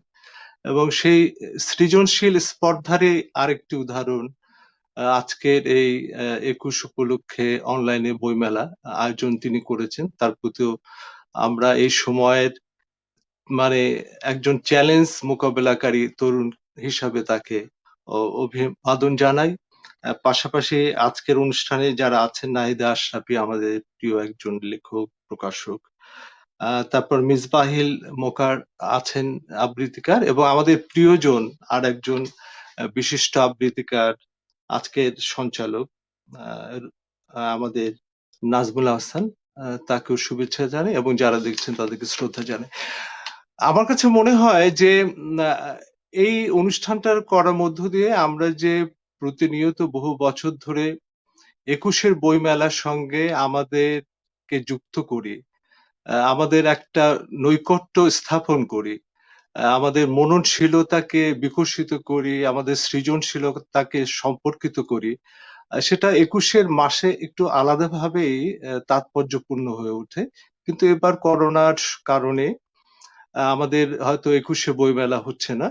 এবং সেই সৃজনশীল স্পর্ধারই আরেকটি উদাহরণ আজকের এই ২১ উপলক্ষে অনলাইনে বইমেলা আয়োজন তিনি করেছেন। তার প্রতিও আমরা এই সময়ের মানে একজন চ্যালেঞ্জ মোকাবেলাকারী তরুণ হিসাবে তাকে অভিবাদন জানাই। পাশাপাশি আজকের অনুষ্ঠানে যারা আছেন, নাহিদা আশরাফি আমাদের প্রিয় একজন লেখক প্রকাশক, তারপর মিসবাহিল মোকার আছেন আবৃত্তিকার, এবং আমাদের প্রিয়জন আর একজন বিশিষ্ট আবৃত্তিকার, আজকের সঞ্চালক আমাদের নাজমুল আহসান, তাকেও শুভেচ্ছা জানাই এবং যারা দেখছেন তাদেরকে শ্রদ্ধা জানাই। আমার কাছে মনে হয় যে এই অনুষ্ঠানটার করার মধ্য দিয়ে আমরা যে প্রতিনিয়ত বহু বছর ধরে ২১-এর বইমেলার সঙ্গে আমাদেরকে যুক্ত করি, আমাদের একটা নৈকট্য স্থাপন করি, আমাদের মননশীলতাকে বিকশিত করি, আমাদের সৃজনশীলতাকে সম্পর্কিত করি, সেটা ২১-এর মাসে একটু আলাদাভাবেই তাৎপর্যপূর্ণ হয়ে ওঠে। কিন্তু এবার করোনার কারণে আমাদের হয়তো ২১-এ বইমেলা হচ্ছে না,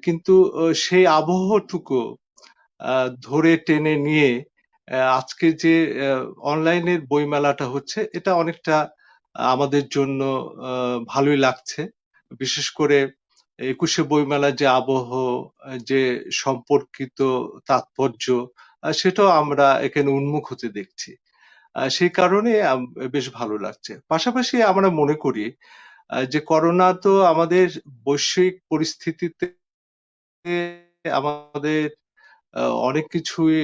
কিন্তু সেই আবহটুকু ধরে টেনে নিয়ে আজকে যে অনলাইনের বইমেলাটা হচ্ছে এটা অনেকটা আমাদের জন্য ভালোই লাগছে। বিশেষ করে ২১শে বইমেলার যে আবহ, যে সম্পর্কিত তাৎপর্য সেটাও আমরা এখানে উন্মুখ হতে দেখছি। সেই কারণে বেশ ভালো লাগছে। পাশাপাশি আমরা মনে করি যে করোনা তো আমাদের বৈশ্বিক পরিস্থিতিতে আমাদের অনেক কিছুই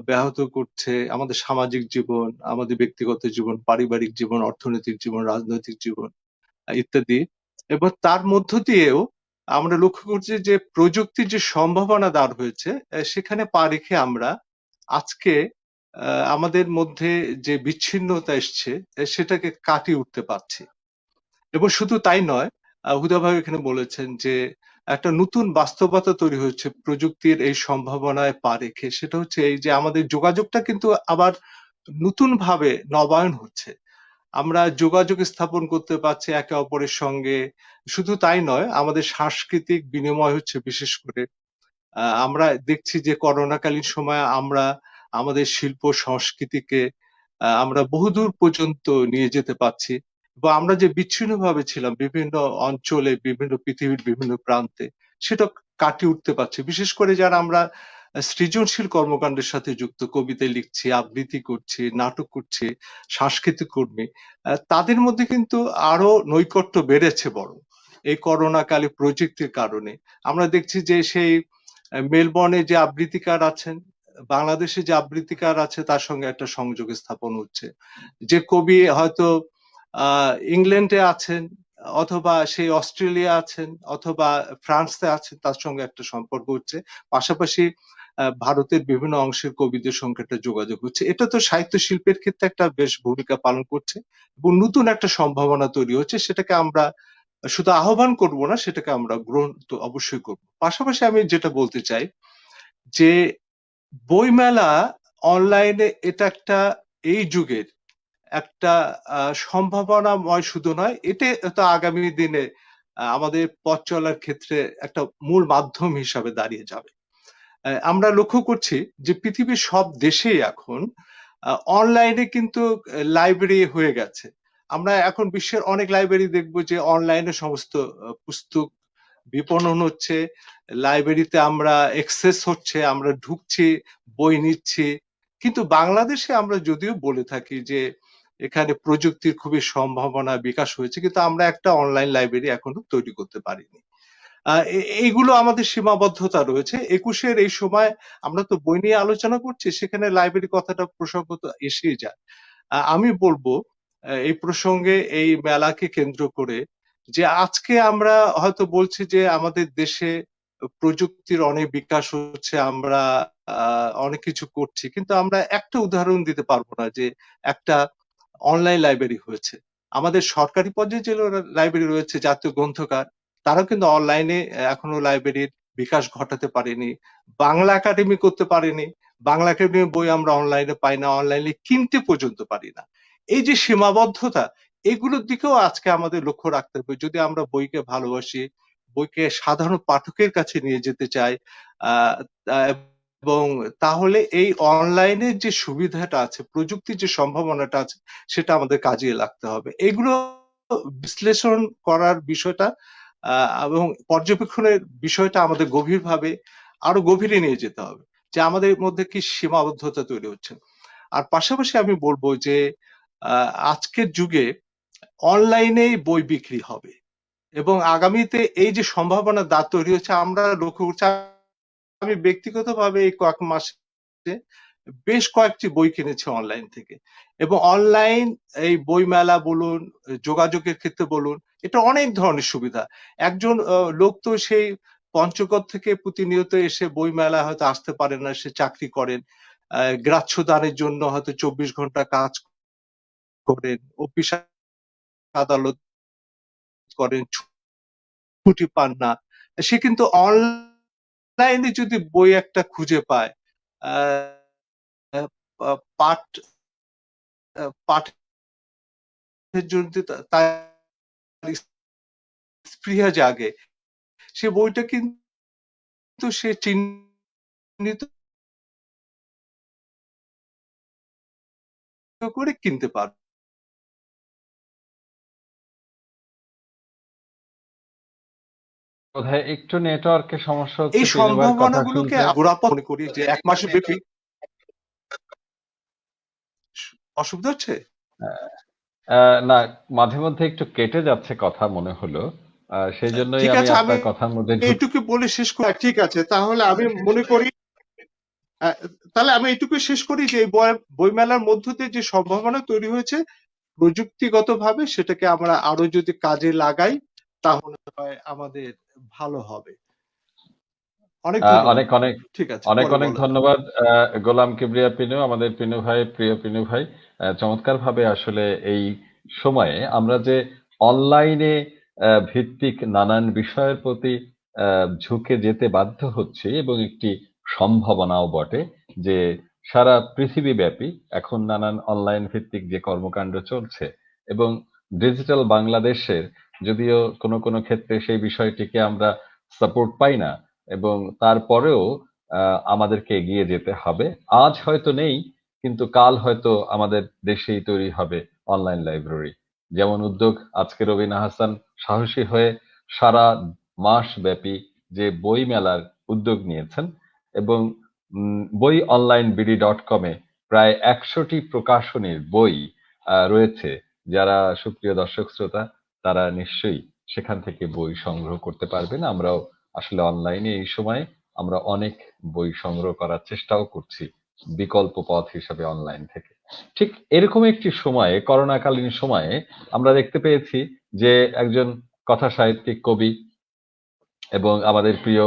ব্যাহত করছে। আমাদের সামাজিক জীবন, আমাদের ব্যক্তিগত জীবন, পারিবারিক জীবন, অর্থনৈতিক জীবন, রাজনৈতিক জীবন ইত্যাদি। এবং তার মধ্য দিয়েও আমরা লক্ষ্য করছি যে প্রযুক্তির যে সম্ভাবনা দাঁড় হয়েছে সেখানে পা রেখে আমরা আজকে আমাদের মধ্যে যে বিচ্ছিন্নতা এসছে সেটাকে কাটিয়ে উঠতে পারছি। এবং শুধু তাই নয়, হুদা ভাই এখানে বলেছেন যে একটা নতুন বাস্তবতা তৈরি হয়েছে প্রযুক্তির এই সম্ভাবনায় পা রেখে। সেটা হচ্ছে এই যে আমাদের যোগাযোগটা কিন্তু আবার নতুনভাবে নবায়ন হচ্ছে। আমরা যোগাযোগ স্থাপন করতে পারছি একে অপরের সঙ্গে। শুধু তাই নয়, আমাদের সাংস্কৃতিক বিনিময় হচ্ছে বিশেষ করে। আমরা দেখছি যে করোনাকালীন সময়ে আমরা আমাদের শিল্প সংস্কৃতিকে আমরা বহুদূর পর্যন্ত নিয়ে যেতে পারছি। বা আমরা যে বিচ্ছিন্নভাবে ছিলাম বিভিন্ন অঞ্চলে, বিভিন্ন পৃথিবীর বিভিন্ন প্রান্তে, সেটা কাটিয়ে উঠতে পারছি। বিশেষ করে যারা আমরা সৃজনশীল কর্মকাণ্ডের সাথে যুক্ত, কবিতা লিখছি, আবৃত্তি করছি, নাটক করছি, সাংস্কৃতিক কর্মী, তাদের মধ্যে কিন্তু আরো নৈকট্য বেড়েছে বরং। এই করোনাকালে প্রযুক্তির কারণে। আমরা দেখছি যে সেই মেলবর্নে যে আবৃত্তিকার আছেন, বাংলাদেশে যে আবৃত্তিকার আছে তার সঙ্গে একটা সংযোগ স্থাপন হচ্ছে। যে কবি হয়তো ইংল্যান্ডে আছেন অথবা সেই অস্ট্রেলিয়া আছেন অথবা ফ্রান্সে আছেন, তার সঙ্গে একটা সম্পর্ক হচ্ছে। পাশাপাশি ভারতের বিভিন্ন অংশের কবিদের সঙ্গে একটা যোগাযোগ হচ্ছে। এটা তো সাহিত্য শিল্পের ক্ষেত্রে একটা বেশ ভূমিকা পালন করছে এবং নতুন একটা সম্ভাবনা তৈরি হচ্ছে। সেটাকে আমরা শুধু আহ্বান করব না, সেটাকে আমরা গ্রহণ তো অবশ্যই করব। পাশাপাশি আমি যেটা বলতে চাই যে বইমেলা অনলাইনে এটা একটা এই যুগের একটা সম্ভাবনাময় শুধু নয়, এটা তো আগামী দিনে আমাদের পথ চলার ক্ষেত্রে একটা মূল মাধ্যম হিসাবে দাঁড়িয়ে যাবে। আমরা লক্ষ্য করছি যে পৃথিবীর সব দেশেই এখন অনলাইনে কিন্তু লাইব্রেরি হয়ে গেছে। আমরা এখন বিশ্বের অনেক লাইব্রেরি দেখবো যে অনলাইনে সমস্ত পুস্তক বিপণন হচ্ছে, লাইব্রেরিতে আমরা অ্যাক্সেস হচ্ছে, আমরা ঢুকছি, বই নিচ্ছি। কিন্তু বাংলাদেশে আমরা যদিও বলে থাকি যে এখানে প্রযুক্তির খুবই সম্ভাবনা বিকাশ হয়েছে, কিন্তু আমরা একটা অনলাইন লাইব্রেরি এখনো তৈরি করতে পারিনি। এইগুলো আমাদের সীমাবদ্ধতা রয়েছে। ২১ এই সময় আমরা তো বই নিয়ে আলোচনা করছি, সেখানে লাইব্রেরি কথাটা প্রসঙ্গত এসেই যায়। আমি বলবো এই প্রসঙ্গে এই মেলাকে কেন্দ্র করে যে আজকে আমরা হয়তো বলছি যে আমাদের দেশে প্রযুক্তির অনেক বিকাশ হচ্ছে, আমরা অনেক কিছু করছি, কিন্তু আমরা একটা উদাহরণ দিতে পারবো না যে একটা অনলাইন লাইব্রেরি হয়েছে। আমাদের সরকারি পর্যায়ে যে লাইব্রেরি রয়েছে, জাতীয় গ্রন্থাগার, তারাও কিন্তু অনলাইনে এখনো লাইব্রেরির বিকাশ ঘটাতে পারেনি। বাংলা একাডেমি করতে পারেনি। বাংলা একাডেমির বই আমরা অনলাইনে পাই না, অনলাইনে কিনতে পর্যন্ত পারি না। এই যে সীমাবদ্ধতা, এগুলোর দিকেও আজকে আমাদের লক্ষ্য রাখতে হবে। যদি আমরা বইকে ভালোবাসি, বইকে সাধারণ পাঠকের কাছে নিয়ে যেতে চাই, আহ এবং তাহলে এই অনলাইনের যে সুবিধাটা আছে, প্রযুক্তির যে সম্ভাবনাটা আছে, সেটা আমাদের কাজে লাগতে হবে। এগুলো বিশ্লেষণ করার বিষয়টা এবং পর্যবেক্ষণের বিষয়টা আমাদের গভীরভাবে আরো গভীরে নিয়ে যেতে হবে। যে আমাদের মধ্যে কি সীমাবদ্ধতা তৈরি হচ্ছে। আর পাশাপাশি আমি বলবো যে আজকের যুগে অনলাইনেই বই বিক্রি হবে এবং আগামীতে এই যে সম্ভাবনা দ্বার তৈরি হচ্ছে আমরা লক্ষ্য করছি। আমি ব্যক্তিগতভাবে এই কয়েক মাসে বেশ কয়েকটি বই কিনেছি অনলাইন থেকে এবং অনলাইন এই বই মেলা বলুন, যোগাযোগের ক্ষেত্রে বলুন, এটা অনেক ধরনের সুবিধা। একজন লোক তো সেই পঞ্চগড় থেকে প্রতিনিয়ত এসে বই মেলায় হয়তো আসতে পারেন না, সে চাকরি করেন, গ্রাহ্য দানের জন্য হয়তো ২৪ ঘন্টা কাজ করেন, অফিস আদালত করেন, ছুটি পান না। সে কিন্তু অনলাইনে যদি বই একটা খুঁজে পায়, পাঠ পাঠের জন্য তার স্পৃহা জাগে, সে বইটা কিন্তু সে চিহ্নিত করে কিনতে পারবে। বোধহয় একটু নেটওয়ার্কের সমস্যা হচ্ছে, এই পিনুবার কথা সম্ভাবনাগুলোকে শুনতে। গোড়াপা মনে করি যে 1 মাস ব্যাপী অসুবিধা হচ্ছে। না, মাঝে মধ্যে একটু কেটে যাচ্ছে কথা মনে হলো, সেই জন্যই ঠিক আমি আছে, আমি আপনার কথার মধ্যে এইটুকু বলে শেষ করি। ঠিক আছে, তাহলে আমি মনে করি তাহলে আমি এইটুকু শেষ করি যে এই বইমেলার মধ্য দিয়ে যে সম্ভাবনা তৈরি হয়েছে প্রযুক্তিগতভাবে, সেটাকে আমরা আরো যদি কাজে লাগাই তাহলে হয় আমাদের ভালো হবে। অনেক ধন্যবাদ। অনেক অনেক ঠিক আছে, অনেক পরে অনেক বলা যাবে। ধন্যবাদ গোলাম কিবরিয়া পিনু, আমাদের পিনু ভাই, প্রিয় পিনু ভাই। চমৎকার ভাবে আসলে এই সময়ে আমরা যে অনলাইনে ভিত্তিক নানান বিষয়ের প্রতি ঝুঁকে যেতে বাধ্য হচ্ছি, এবং একটি সম্ভাবনাও বটে যে সারা পৃথিবীব্যাপী এখন নানান অনলাইন ভিত্তিক যে কর্মকাণ্ড চলছে, এবং ডিজিটাল বাংলাদেশের যদিও কোনো কোনো ক্ষেত্রে সেই বিষয়টিকে আমরা সাপোর্ট পাই না, এবং তারপরেও আমাদেরকে এগিয়ে যেতে হবে। আজ হয়তো নেই, কিন্তু কাল হয়তো আমাদের দেশেই তৈরি হবে অনলাইন লাইব্রেরি। যেমন উদ্যোগ আজকে রবিনা হাসান সাহসী হয়ে সারা মাস ব্যাপী যে বই মেলার উদ্যোগ নিয়েছেন, এবং বই অনলাইন বিডি.কমে প্রায় 100টি প্রকাশনীর বই রয়েছে। যারা সুপ্রিয় দর্শক শ্রোতা, তারা নিশ্চয়ই সেখান থেকে বই সংগ্রহ করতে পারবেন। আমরাও আসলে অনলাইনে এই সময়ে আমরা অনেক বই সংগ্রহ করার চেষ্টাও করছি বিকল্প পথ হিসেবে অনলাইন থেকে। ঠিক এরকম একটি সময়ে, করোনাকালীন সময়ে আমরা দেখতে পেয়েছি যে একজন কথা সাহিত্যিক, কবি এবং আমাদের প্রিয়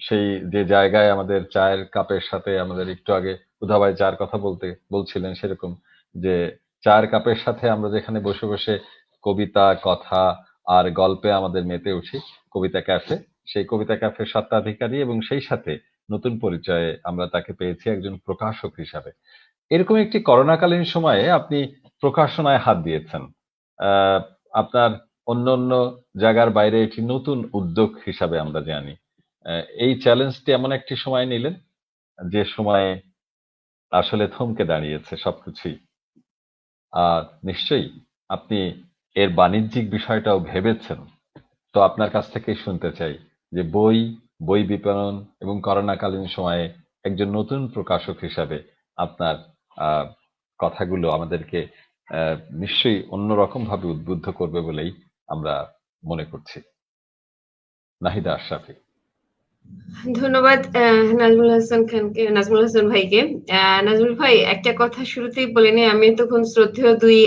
সেই যে জায়গায় আমাদের চায়ের কাপের সাথে, আমাদের একটু আগে হুদা ভাই চায়ের কথা বলছিলেন, সেরকম যে চায়ের কাপের সাথে আমরা যেখানে বসে বসে কবিতা, কথা আর গল্পে আমাদের মেতে উঠি, কবিতা ক্যাফে, সেই কবিতা ক্যাফের স্বত্বাধিকারী এবং সেই সাথে নতুন পরিচয়ে আমরা তাকে পেয়েছি একজন প্রকাশক হিসাবে। এরকম একটি করোনাকালীন সময়ে আপনি প্রকাশনায় হাত দিয়েছেন। আহ, আপনার অন্য অন্য জায়গার বাইরে এটি নতুন উদ্যোগ হিসাবে আমরা জানি। এই চ্যালেঞ্জটি এমন একটি সময় নিলেন যে সময়ে আসলে থমকে দাঁড়িয়েছে সবকিছুই। আর নিশ্চয়ই আপনি এর বাণিজ্যিক বিষয়টাও ভেবেছেন। তো আপনার কাছ থেকেই শুনতে চাই যে বই বিপণন এবং করোনাকালীন সময়ে একজন নতুন প্রকাশক হিসাবে আপনার আহ, কথাগুলো আমাদেরকে নিশ্চয়ই অন্যরকম ভাবে উদ্বুদ্ধ করবে বলেই আমরা মনে করছি। নাহিদা আশরাফি। ধন্যবাদ নাজমুল হাসান ভাইকে। নাজমুল ভাই, একটা কথা শুরুতেই বলে নিই, আমি তখন শ্রদ্ধেয় দুই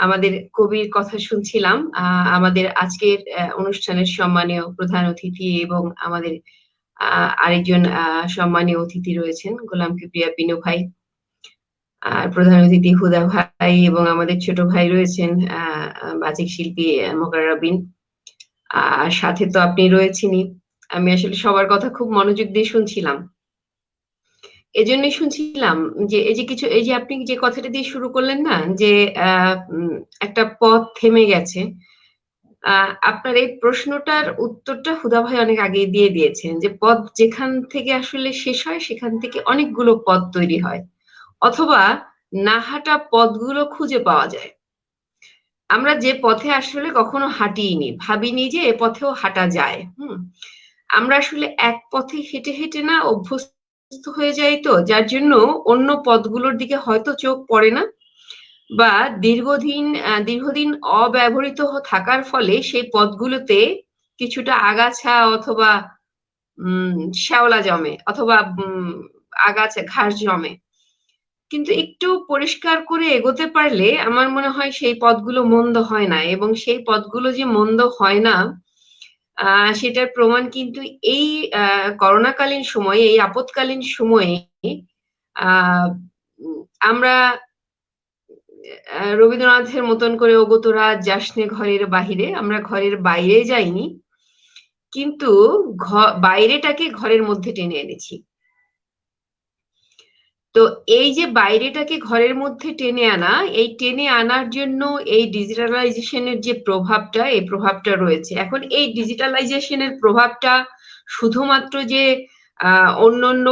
আমাদের কবির কথা শুনছিলাম। আমাদের আজকের অনুষ্ঠানের সম্মানীয় প্রধান অতিথি এবং আমাদের আরেকজন সম্মানীয় অতিথি রয়েছেন গোলাম কিবরিয়া পিনু ভাই, আর প্রধান অতিথি হুদা ভাই, এবং আমাদের ছোট ভাই রয়েছেন বাচিক শিল্পী মোকাররম বিন, আর সাথে তো আপনি রয়েছেনই। আমি আসলে সবার কথা খুব মনোযোগ দিয়ে শুনছিলাম। এজন্যই শুনছিলাম যে এই যে আপনি যে কথাটা দিয়ে শুরু করলেন না, যে একটা পথ থেমে গেছে। আপনার এই প্রশ্নটার উত্তরটা হুদা ভাই অনেক আগেই দিয়ে দিয়েছেন, যে পথ যেখান থেকে আসলে শেষ হয় সেখান থেকে অনেকগুলো পথ তৈরি হয়, অথবা না হাঁটা পথগুলো খুঁজে পাওয়া যায়। আমরা যে পথে আসলে কখনো হাঁটিনি, ভাবিনি যে এ পথেও হাঁটা যায়। আমরা আসলে এক পথে হেঁটে হেঁটে না অভ্যস্ত হয়ে যাই, তো যার জন্য অন্য পথগুলোর দিকে হয়তো চোখ পড়ে না, বা দীর্ঘদিন অব্যবহৃত থাকার ফলে সেই পথগুলোতে কিছুটা আগাছা অথবা শ্যাওলা জমে, অথবা আগাছা ঘাস জমে। কিন্তু একটু পরিষ্কার করে এগোতে পারলে আমার মনে হয় সেই পথগুলো মন্দ হয় না, এবং সেই পথগুলো যে মন্দ হয় না সেটার প্রমাণ কিন্তু এই করোনাকালীন সময়ে, এই আপৎকালীন সময়ে আমরা রবীন্দ্রনাথের মতন করে ওগো তোরা যাসনে ঘরের বাহিরে, আমরা ঘরের বাইরে যাইনি, কিন্তু বাইরেটাকে ঘরের মধ্যে টেনে এনেছি। তো এই যে বাইরেটাকে ঘরের মধ্যে টেনে আনা, এই টেনে আনার জন্য এই ডিজিটালাইজেশনের যে প্রভাবটা, এই প্রভাবটা রয়েছে। এখন এই ডিজিটালাইজেশনের প্রভাবটা শুধুমাত্র যে অন্যান্য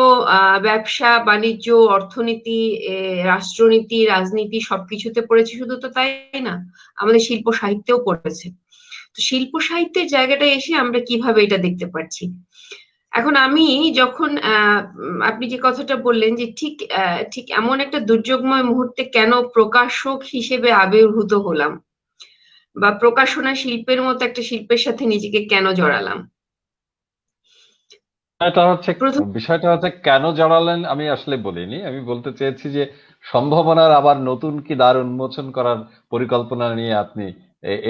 ব্যবসা বাণিজ্য অর্থনীতি রাষ্ট্রনীতি রাজনীতি সবকিছুতে পড়েছে, শুধু তো তাই না, আমাদের শিল্প সাহিত্যেও পড়েছে। তো শিল্প সাহিত্যের জায়গাটায় এসে আমরা কিভাবে এটা দেখতে পাচ্ছি। এখন আমি যখন আপনি যে কথাটা বললেন যে ঠিক এমন একটা দুর্যোগময় মুহূর্তে কেন প্রকাশক হিসেবে আবির্ভূত হলাম, বা প্রকাশনা শিল্পের মতো একটা শিল্পের সাথে নিজেকে কেন জড়ালাম। প্রথম বিষয়টা হচ্ছে কেন জড়ালেন আমি আসলে বলিনি, আমি বলতে চেয়েছি যে সম্ভাবনার আবার নতুন কি দ্বার উন্মোচন করার পরিকল্পনা নিয়ে আপনি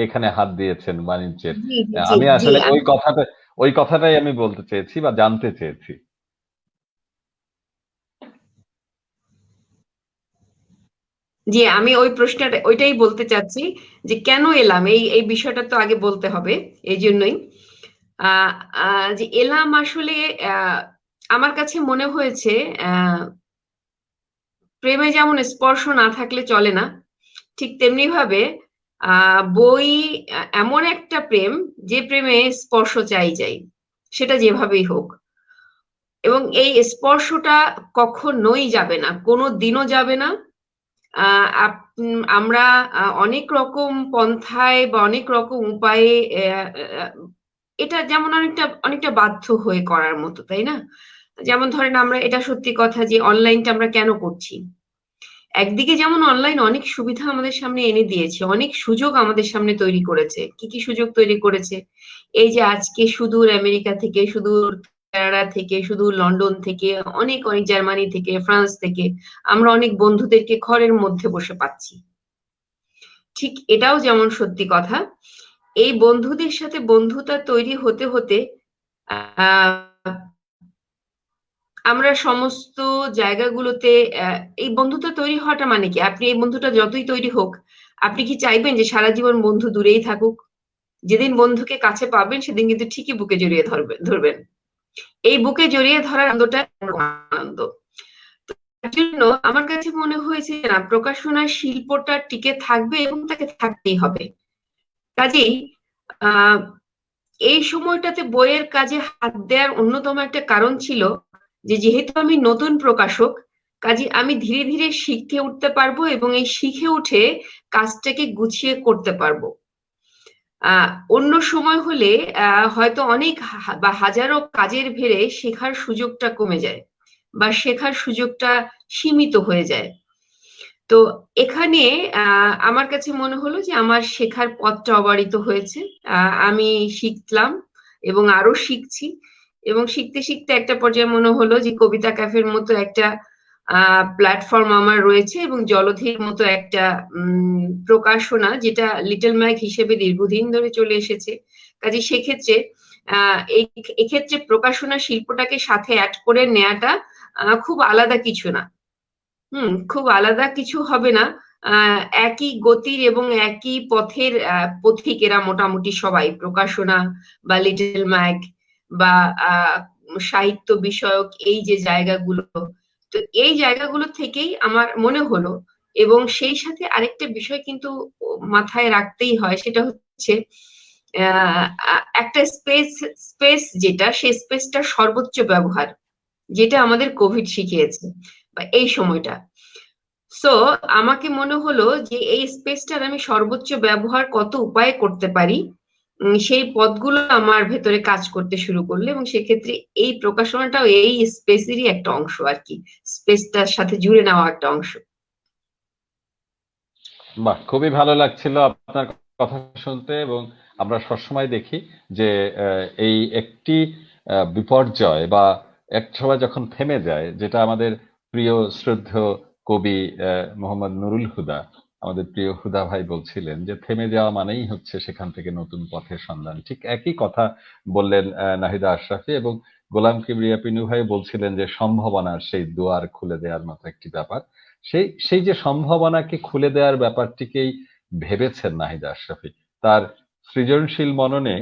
এখানে হাত দিয়েছেন বাণিজ্যের। জি জি জি আমি জি আসলে ওই কথাটাই আমি বলতে চেয়েছি বা জানতে চেয়েছি। জি, আমি ওই প্রশ্নটা ওইটাই বলতে চাচ্ছি যে কেন এলাম, এই এই বিষয়টা তো আগে বলতে হবে। এই জন্যই যে এলাম আসলে আহ, আমার কাছে মনে হয়েছে প্রেমে যেমন স্পর্শ না থাকলে চলে না, ঠিক তেমনি ভাবে বই এমন একটা প্রেম, যে প্রেমে স্পর্শ চাই, সেটা যেভাবেই হোক। এবং এই স্পর্শটা কখনোই যাবে না, কোনো দিনও যাবে না। আমরা অনেক রকম পন্থায় বা অনেক রকম উপায়ে আহ, এটা যেমন অনেকটা অনেকটা বাধ্য হয়ে করার মতো, তাই না? যেমন ধরেন, আমরা এটা সত্যি কথা যে অনলাইনটা আমরা কেন করছি। একদিকে যেমন অনলাইন অনেক সুবিধা আমাদের সামনে এনে দিয়েছে, অনেক সুযোগ আমাদের সামনে তৈরি করেছে। কি কি সুযোগ তৈরি করেছে! এই যে আজকে সুদূর আমেরিকা থেকে, সুদূর কানাডা থেকে, সুদূর লন্ডন থেকে, অনেক অনেক জার্মানি থেকে, ফ্রান্স থেকে আমরা অনেক বন্ধুদেরকে ঘরের মধ্যে বসে পাচ্ছি। ঠিক এটাও যেমন সত্যি কথা, এই বন্ধুদের সাথে বন্ধুতা তৈরি হতে হতে আহ আমরা সমস্ত জায়গাগুলোতে এই বন্ধুটা তৈরি হওয়াটা মানে কি, আপনি এই বন্ধুটা যতই তৈরি হোক, আপনি কি চাইবেন যে সারা জীবন বন্ধু দূরেই থাকুক? যেদিন বন্ধুকে কাছে পাবেন সেদিন কিন্তু ঠিকই বুকে জড়িয়ে ধরবেন। এই বুকে জড়িয়ে ধরার আনন্দটা আনন্দ। তার জন্য আমার কাছে মনে হয়েছে না, প্রকাশনার শিল্পটা টিকে থাকবে এবং তাকে থাকতেই হবে। কাজেই আহ এই সময়টাতে বইয়ের কাজে হাত দেওয়ার অন্যতম একটা কারণ ছিল যে যেহেতু আমি নতুন প্রকাশক, কাজে আমি ধীরে ধীরে শিখে উঠতে পারবো এবং এই শিখে উঠে কাজটাকে গুছিয়ে করতে পারবো। অন্য সময় হলে হয়তো অনেক বা হাজারো কাজের ভেড়ে শেখার সুযোগটা কমে যায় বা শেখার সুযোগটা সীমিত হয়ে যায়। তো এখানে আমার কাছে মনে হলো যে আমার শেখার পথটা অবারিত হয়েছে। আমি শিখলাম এবং আরো শিখছি, এবং শিখতে শিখতে একটা পর্যায়ে মনে হলো যে কবিতা ক্যাফের মতো একটা প্ল্যাটফর্ম আমার রয়েছে, এবং জলধির মতো একটা প্রকাশনা যেটা লিটল ম্যাগ হিসেবে দীর্ঘদিন ধরে চলে এসেছে। কাজে সেক্ষেত্রে এক্ষেত্রে প্রকাশনা শিল্পটাকে সাথে অ্যাড করে নেওয়াটা খুব আলাদা কিছু না। খুব আলাদা কিছু হবে না। একই গতির এবং একই পথের পথিক এরা মোটামুটি সবাই, প্রকাশনা বা লিটল ম্যাগ বা সাহিত্য বিষয়ক এই যে জায়গাগুলো। তো এই জায়গাগুলো থেকেই আমার মনে হলো, এবং সেই সাথে আরেকটা বিষয় কিন্তু মাথায় রাখতেই হয়, সেটা হচ্ছে একটা স্পেস যেটা, সেই স্পেসটার সর্বোচ্চ ব্যবহার, যেটা আমাদের কোভিড শিখিয়েছে বা এই সময়টা। সো আমাকে মনে হলো যে এই স্পেসটার আমি সর্বোচ্চ ব্যবহার কত উপায়ে করতে পারি, সেই পথগুলো আমার ভেতরে কাজ করতে শুরু করলো, এবং সেক্ষেত্রে এই প্রকাশনাটাও এই স্পেসেরই একটা অংশ আর কি, স্পেসটার সাথে জুড়ে নেওয়া একটা অংশ। বাহ, খুবই ভালো লাগছিল আপনার কথা শুনতে। এবং আমরা সবসময় দেখি যে এই একটি বিপর্যয় বা এক সময় যখন থেমে যায়, যেটা আমাদের প্রিয় শ্রদ্ধেয় কবি মোহাম্মদ নুরুল হুদা, আমাদের প্রিয় হুদা ভাই বলছিলেন যে থেমে যাওয়া মানেই হচ্ছে সেখান থেকে নতুন পথের সন্ধান। ঠিক একই কথা বললেন নাহিদা আশরাফি, এবং গোলাম কিবরিয়া পিনু ভাই বলছিলেন যে সম্ভাবনার সেই দুয়ার খুলে দেওয়ার মতো একটি ব্যাপার। সেই সেই যে সম্ভাবনাকে খুলে দেওয়ার ব্যাপারটিকেই ভেবেছেন নাহিদ আশরাফি তার সৃজনশীল মননে।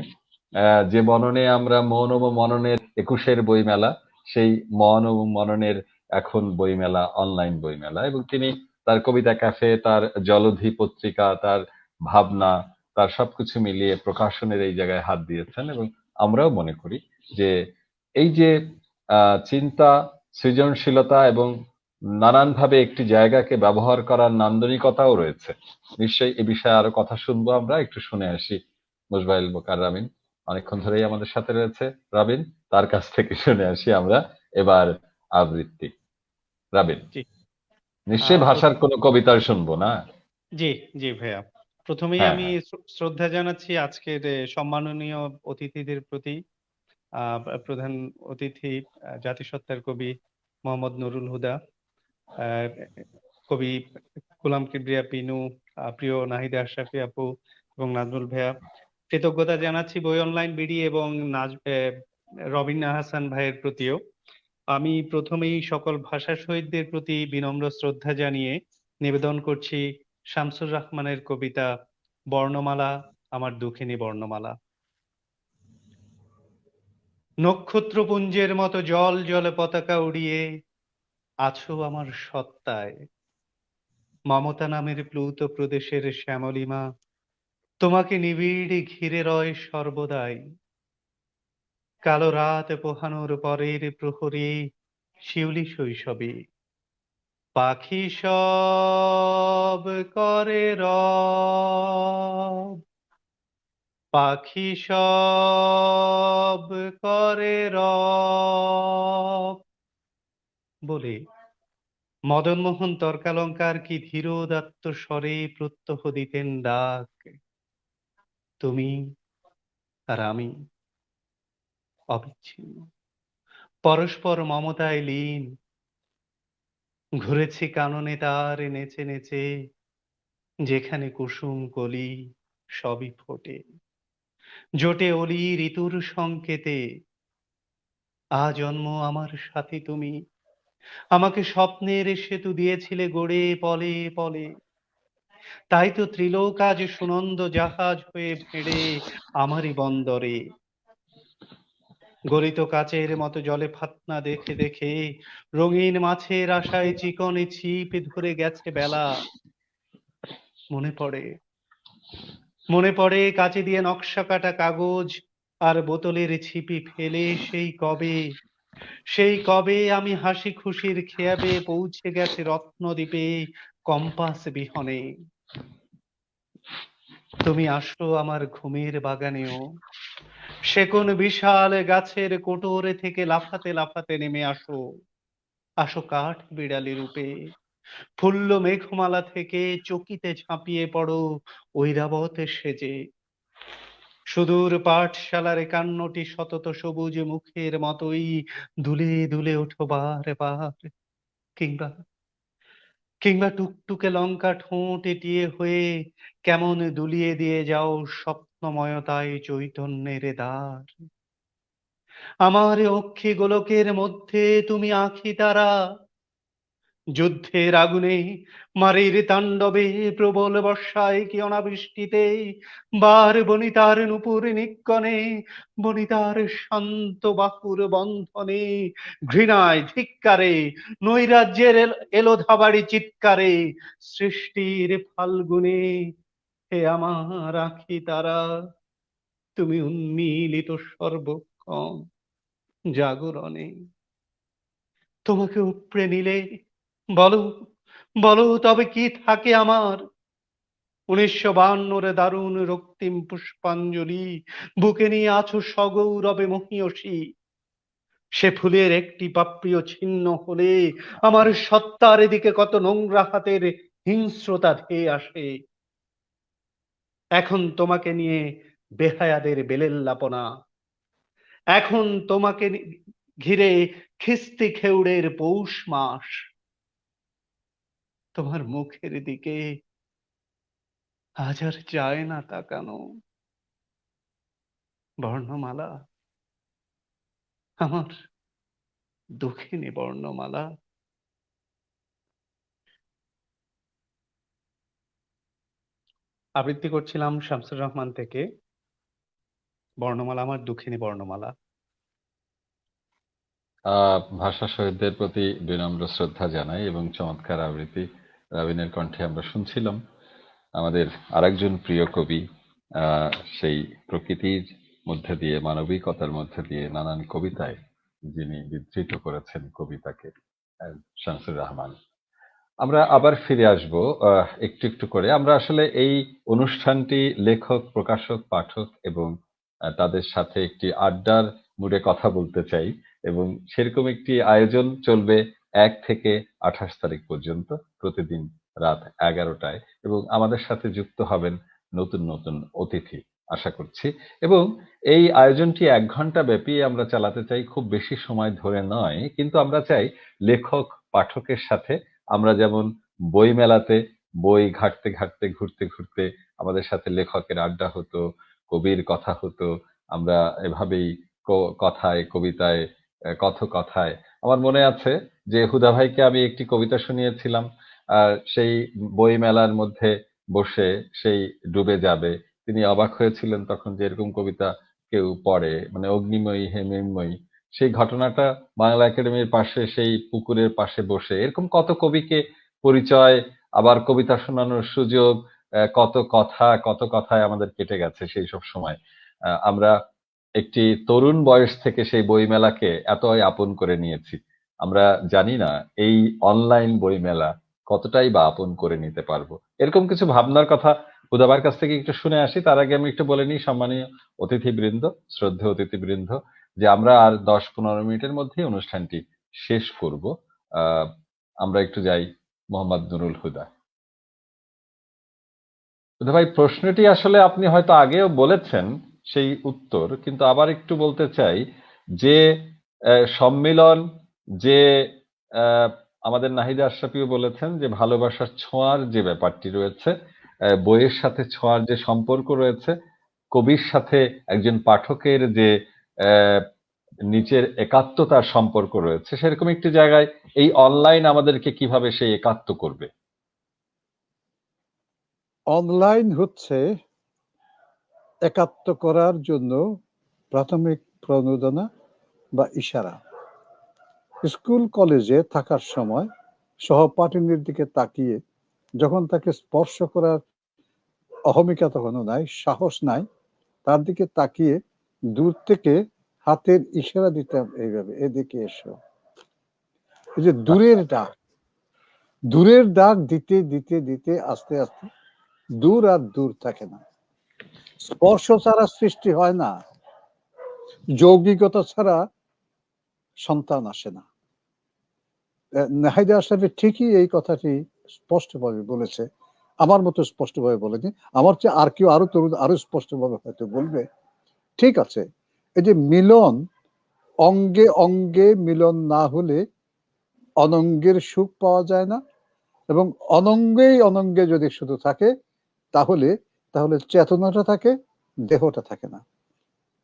যে মননে আমরা মন ও মননের 21-এর বইমেলা, সেই মন ও মননের এখন বইমেলা অনলাইন বইমেলা, এবং তিনি তার কবিতা ক্যাফে, তার জলধি পত্রিকা, তার ভাবনা, তার সবকিছু মিলিয়ে প্রকাশনের এই জায়গায় হাত দিয়েছেন। এবং আমরাও মনে করি যে এই যে চিন্তা, সৃজনশীলতা এবং নানানভাবে একটি জায়গাকে ব্যবহার করার নান্দনিকতাও রয়েছে। নিশ্চয়ই এ বিষয়ে আরো কথা শুনবো আমরা, একটু শুনে আসি। মুশবাইল মোকার রাবিন অনেকক্ষণ ধরেই আমাদের সাথে রয়েছে। রাবিন, তার কাছ থেকে শুনে আসি আমরা এবার আবৃত্তি। রাবিন, জি নিশ্চয়ই ভাষার কোনো কবিতা শুনবো না? জি জি ভাইয়া, প্রথমেই হ্যাঁ আমি হ্যাঁ। শ্রদ্ধা জানাচ্ছি আজকের সম্মাননীয় অতিথিদের প্রতি। প্রধান অতিথি জাতিসত্তার কবি মোহাম্মদ নুরুল হুদা, আহ, কবি গোলাম কিবরিয়া পিনু, প্রিয় নাহিদা আশরাফি আপু এবং নাজমুল ভাইয়া। কৃতজ্ঞতা জানাচ্ছি বই অনলাইন বিডি এবং রবিন আহসান ভাইয়ের প্রতিও। আমি প্রথমেই সকল ভাষা শহীদদের প্রতি বিনম্র শ্রদ্ধা জানিয়ে নিবেদন করছি শামসুর রাহমানের কবিতা বর্ণমালা, আমার দুঃখিনী বর্ণমালা। নক্ষত্রপুঞ্জের মতো জল জলে পতাকা উড়িয়ে আছো আমার সত্তায়, মমতা নামের প্লুত প্রদেশের শ্যামলিমা, তোমাকে নিবিড় ঘিরে রয় সর্বদাই। কালো রাত পোহানোর পরের প্রহরে শিউলি শৈশবে পাখি সব করে রব, পাখি সব করে রব বলে মদনমোহন তর্কালঙ্কার কি ধীরোদাত্ত স্বরে প্রত্যহ দিতেন ডাক। তুমি আর আমি অবিচ্ছিন্ন, পরস্পর মমতায় লীন, ঘুরেছি কাননে তার নেচে নেচে, যেখানে কুসুম কলি সবই ফোটে, জোটে অলি ঋতুর সংকেতে। জন্ম আমার সাথী তুমি, আমাকে স্বপ্নের সেতু দিয়েছিলে গড়ে পলে পলে। তাই তো ত্রিলোক আজ সুনন্দ জাহাজ হয়ে ভেড়ে আমারই বন্দরে। গলিত কাচের মতো জলে ফাতনা দেখে দেখে রঙিন মাছের আশায় চিকনে ছিপ ধরে গেছে বেলা। মনে পড়ে, মনে পড়ে কাঁচি দিয়ে নকশা কাটা কাগজ আর বোতলের ছিপি ফেলে সেই কবে আমি হাসি খুশির খেয়াবে পৌঁছে গেছে রত্নদ্বীপে কম্পাস বিহনে। তুমি আসো আমার ঘুমের বাগানেও, সে কোন বিশাল গাছের কোটরে থেকে লাফাতে লাফাতে নেমে আসো। আসো কাঠ বিড়ালি রূপে, ফুল্ল মেঘমালা থেকে চকিতে ঝাঁপিয়ে পড়ো ঐরাবত সেজে। সুদূর পাঠশালার ৫১টি শতত সবুজ মুখের মতোই দুলে দুলে ওঠো বার বার। কিংবা কিংবা টুকটুকে লঙ্কা ঠোঁট এঁটিয়ে হয়ে কেমন দুলিয়ে দিয়ে যাও স্বপ্নময়তায় চৈতন্যের দ্বার। আমার অক্ষি গোলকের মধ্যে তুমি আঁখি তারা, যুদ্ধের আগুনে মারির তাণ্ডবে প্রবল বর্ষায় কি অনাবৃষ্টিতে বার বনিতার নুপুর নিক্কণে, বনিতার শান্ত বাহুর বন্ধনে, ঘৃণায় ধিক্কারে নৈরাজ্যের এলো ধাবাড়ি চিৎকারে, সৃষ্টির ফাল্গুনে হে আমার আঁখি তারা, তুমি উন্মীলিত সর্বক্ষণ জাগরণে। তোমাকে উপড়ে নিলে বলো, বলো তবে কি থাকে আমার? ১৯৫২ দারুণ রক্তিম পুষ্পাঞ্জলি বুকে নিয়ে আছো সগৌরবে মহীয়সী। সে ফুলের একটি পাপড়িও ছিন্ন হলে আমার সত্তার এদিকে কত নোংরা হাতের হিংস্রতা ধেয়ে আসে। এখন তোমাকে নিয়ে বেহায়াদের বেলেল্লাপনা, এখন তোমাকে ঘিরে খিস্তি খেউড়ের পৌষ মাস। তোমার মুখের দিকে আজ আর যায় না তাকানো। বর্ণমালা, আমার দুঃখিনী বর্ণমালা। আবৃত্তি করছিলাম শামসুর রহমান থেকে বর্ণমালা, আমার দুঃখিনী বর্ণমালা। ভাষা শহীদদের প্রতি বিনম্র শ্রদ্ধা জানাই এবং চমৎকার আবৃত্তি রাবিনের কণ্ঠে আমরা শুনছিলাম। আমাদের আরেকজন প্রিয় কবি সেই প্রকৃতির মধ্যে দিয়ে, মানবিকতার মধ্যে দিয়ে নানান কবিতায় যিনি বিধৃত করেছেন কবিতাকে, শামসুর রহমান। আমরা আবার ফিরে আসব একটু একটু করে। আমরা আসলে এই অনুষ্ঠানটি লেখক, প্রকাশক, পাঠক এবং তাদের সাথে একটি আড্ডার মুডে কথা বলতে চাই, এবং সেরকম একটি আয়োজন চলবে 1 থেকে 28 তারিখ পর্যন্ত, প্রতিদিন রাত 11টায়, এবং আমাদের সাথে যুক্ত হবেন নতুন নতুন অতিথি আশা করছি। এবং এই আয়োজনটি 1 ঘন্টা ব্যাপী আমরা চালাতে চাই, খুব বেশি সময় ধরে নয়, কিন্তু আমরা চাই লেখক পাঠকের সাথে আমরা যেমন বই মেলাতে বই ঘাটতে ঘাটতে, ঘুরতে ঘুরতে আমাদের সাথে লেখকের আড্ডা হতো, কবির কথা হতো, আমরা এভাবেই কথায়, কবিতায়, কথোকথায়। আমার মনে আছে যে হুদা ভাইকে আমি একটি কবিতা শুনিয়েছিলাম, সেই বই মেলার মধ্যে বসে, সেই ডুবে যাবে। তিনি অবাক হয়েছিলেন তখন যে এরকম কবিতা কেউ পড়ে, মানে অগ্নিময়ী হে মৃন্ময়ী। সেই ঘটনাটা বাংলা একাডেমির পাশে সেই পুকুরের পাশে বসে, এরকম কত কবিকে পরিচয়, আবার কবিতা শোনানোর সুযোগ, কত কথায় আমাদের কেটে গেছে সেই সব সময়। আমরা একটি তরুণ বয়স থেকে সেই বইমেলাকে এতই আপন করে নিয়েছি। আমরা জানি না এই অনলাইন বইমেলা কতটাই বা আপন করে নিতে পারবো। এরকম কিছু ভাবনার কথা হুদাবার কাছ থেকে একটু শুনে আসি। তার আগে আমি একটু বলে নিই, সম্মানীয় অতিথিবৃন্দ, শ্রদ্ধেয় অতিথিবৃন্দ, যে আমরা আর 10-15 মিনিটের মধ্যেই অনুষ্ঠানটি শেষ করব। আমরা একটু যাই মোহাম্মদ নুরুল হুদা। হুদা ভাই, প্রশ্নটি আসলে আপনি হয়তো আগেও বলেছেন সেই উত্তর, কিন্তু আবার একটু বলতে চাই যে সম্মিলন, যে আমাদের নাহিদা আশরাফিও বলেছেন যে ভালোবাসার ছোঁয়ার যে ব্যাপারটি রয়েছে, বইয়ের সাথে ছোঁয়ার যে সম্পর্ক রয়েছে, কবির সাথে একজন পাঠকের যে নিজের একাত্মতার সম্পর্ক রয়েছে, সেরকম একটি জায়গায় এই অনলাইন আমাদেরকে কিভাবে সেই একাত্ম করবে? অনলাইন হচ্ছে একাত্ম করার জন্য প্রাথমিক প্রণোদনা বা ইশারা। স্কুল কলেজে থাকার সময় সহপাঠিনীর দিকে তাকিয়ে যখন তাকে স্পর্শ করার অহমিকা তখনও নাই, সাহস নাই, তার দিকে তাকিয়ে দূর থেকে হাতের ইশারা দিতাম এইভাবে, এদিকে এসো। এই যে দূরের ডাক দিতে দিতে দিতে আস্তে আস্তে দূর আর দূর থাকে না। স্পর্শ ছাড়া সৃষ্টি হয় না, যৌগিকতা ছাড়া সন্তান আসে না। নাহিদা আশরাফি ঠিকই এই কথাটি স্পষ্টভাবে বলেছে, আমার মতো স্পষ্টভাবে বলেনি, আমার চেয়ে আর কেউ আরো তরুণ আরো স্পষ্টভাবে হয়তো বলবে। ঠিক আছে, এই যে মিলন, অঙ্গে অঙ্গে মিলন না হলে অনঙ্গের সুখ পাওয়া যায় না, এবং অনঙ্গে যদি শুধু থাকে তাহলে চেতনাটা থাকে, দেহটা থাকে না।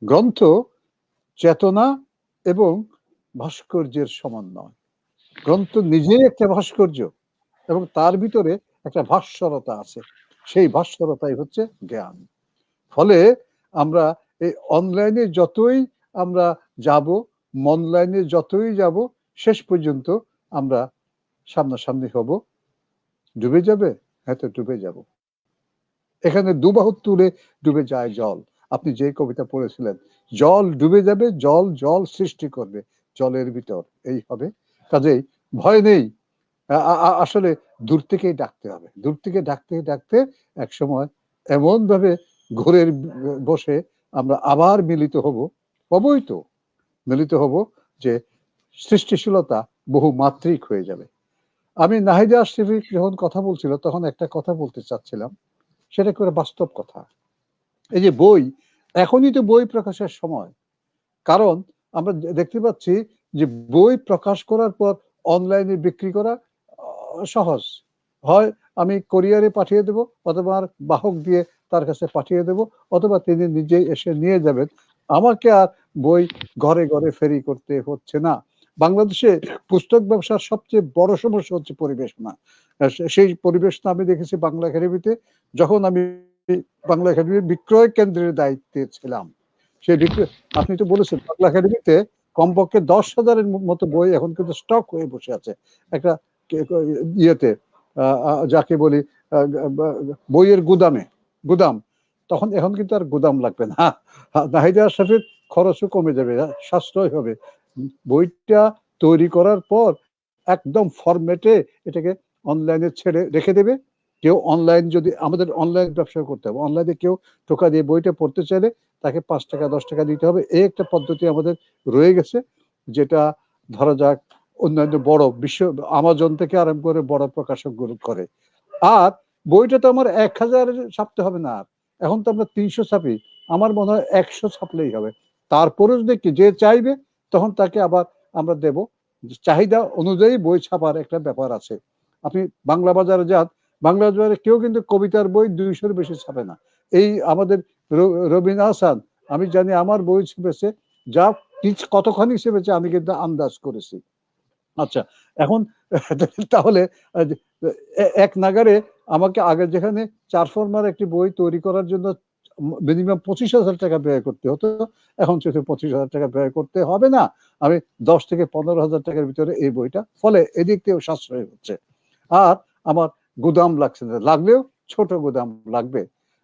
গ্রন্থ চেতনা এবং ভাস্কর্যের সমন্বয়। গ্রন্থ নিজেই একটা ভাস্কর্য, এবং তার ভিতরে একটা ভাস্বরতা আছে, সেই ভাস্বরতাই হচ্ছে জ্ঞান। ফলে আমরা এই অনলাইনে যতই আমরা যাব, মনলাইনে যতই যাব, শেষ পর্যন্ত আমরা সামনাসামনি হব। ডুবে যাবে, হয়তো ডুবে যাব। এখানে দুবাহু তুলে ডুবে যায় জল। আপনি যে কবিতা পড়েছিলেন, জল ডুবে যাবে, জল জল সৃষ্টি করবে জলের ভিতর, এই হবে। কাজেই ভয় নেই, আসলে দূর থেকেই ডাকতে হবে। দূর থেকে ডাকতে ডাকতে এক সময় এমন ভাবে ঘোরের বসে আমরা আবার হবই তো, মিলিত হব যে সৃষ্টিশীলতা বহুমাত্রিক হয়ে যাবে। আমি নাহিদা আশরাফি যখন কথা বলছিল তখন একটা কথা বলতে চাচ্ছিলাম, সেটা করে বাস্তব কথা। এই যে বই, এখনই তো বই প্রকাশের সময়, কারণ আমরা দেখতে পাচ্ছি যে বই প্রকাশ করার পর অনলাইনে বিক্রি করা সহজ। হয় আমি কোরিয়ারে পাঠিয়ে দেব, অথবা বাহক দিয়ে তার কাছে পাঠিয়ে দেব, অথবা তিনি নিজেই এসে নিয়ে যাবেন। আমাকে আর বই ঘরে ঘরে ফেরি করতে হচ্ছে না। বাংলাদেশে পুস্তক ব্যবসার সবচেয়ে বড় সমস্যা হচ্ছে পরিবেশ না। সেই পরিবেশটা আমি দেখেছি বাংলা একাডেমিতে, যখন আমি বাংলা একাডেমির বিক্রয় কেন্দ্রের দায়িত্বে ছিলাম। সেই বিক্রয়, আপনি তো বলেছেন বাংলা একাডেমিতে কমপক্ষে 10,000-এর মতো বই এখন কিন্তু স্টক হয়ে বসে আছে একটা ইয়েতে, যাকে বলি বইয়ের গুদাম। তখন এখন কিন্তু আর গুদাম লাগবে না, নাহিদা আশরাফির খরচও কমে যাবে, সাশ্রয় হবে। বইটা তৈরি করার পর একদম ফরম্যাটে এটাকে অনলাইনে ছেড়ে রেখে দেবে। কেউ অনলাইন, যদি আমাদের অনলাইন ব্যবসা করতে হবে, অনলাইনে কেউ টোকা দিয়ে বইটা পড়তে চাইলে তাকে 5 টাকা 10 টাকা দিতে হবে। এই একটা পদ্ধতি আমাদের রয়ে গেছে, যেটা ধরা যাক অন্যান্য বড় বিশ্ব আমাজন থেকে আরম্ভ করে বড় প্রকাশকগুলো করে। আর বইটা তো আমার 1000 ছাপতে হবে না, আর এখন তো আমরা 300 ছাপি। আমার মনে হয় 100 ছাপলেই হবে। তারপরে যদি যে চাইবে তখন তাকে আবার আমরা দেব। চাহিদা অনুযায়ী বই ছাপার একটা ব্যাপার আছে। আপনি বাংলা বাজারে যান, বাংলা বাজারে কেউ কিন্তু কবিতার বই 200-র বেশি ছাপে না। এই আমাদের রবিন আহসান, আমি জানি আমার বই ছেপেছে, যা কতখানি ছেপেছে আমি কিন্তু আন্দাজ করেছি। আচ্ছা, এখন তাহলে এক নাগারে আমাকে আগে যেখানে 4 ফরমার একটি বই তৈরি করার জন্য মিনিমাম 25,000 টাকা ব্যয় করতে হতো, এখন সেটা 25,000 টাকা ব্যয় করতে হবে না। আমি 10 থেকে 15,000 টাকার ভিতরে এই বইটা, ফলে এদিক থেকেও সাশ্রয় হচ্ছে। আর আমার গুদাম লাগছে না, লাগলেও ছোট গুদাম লাগবে।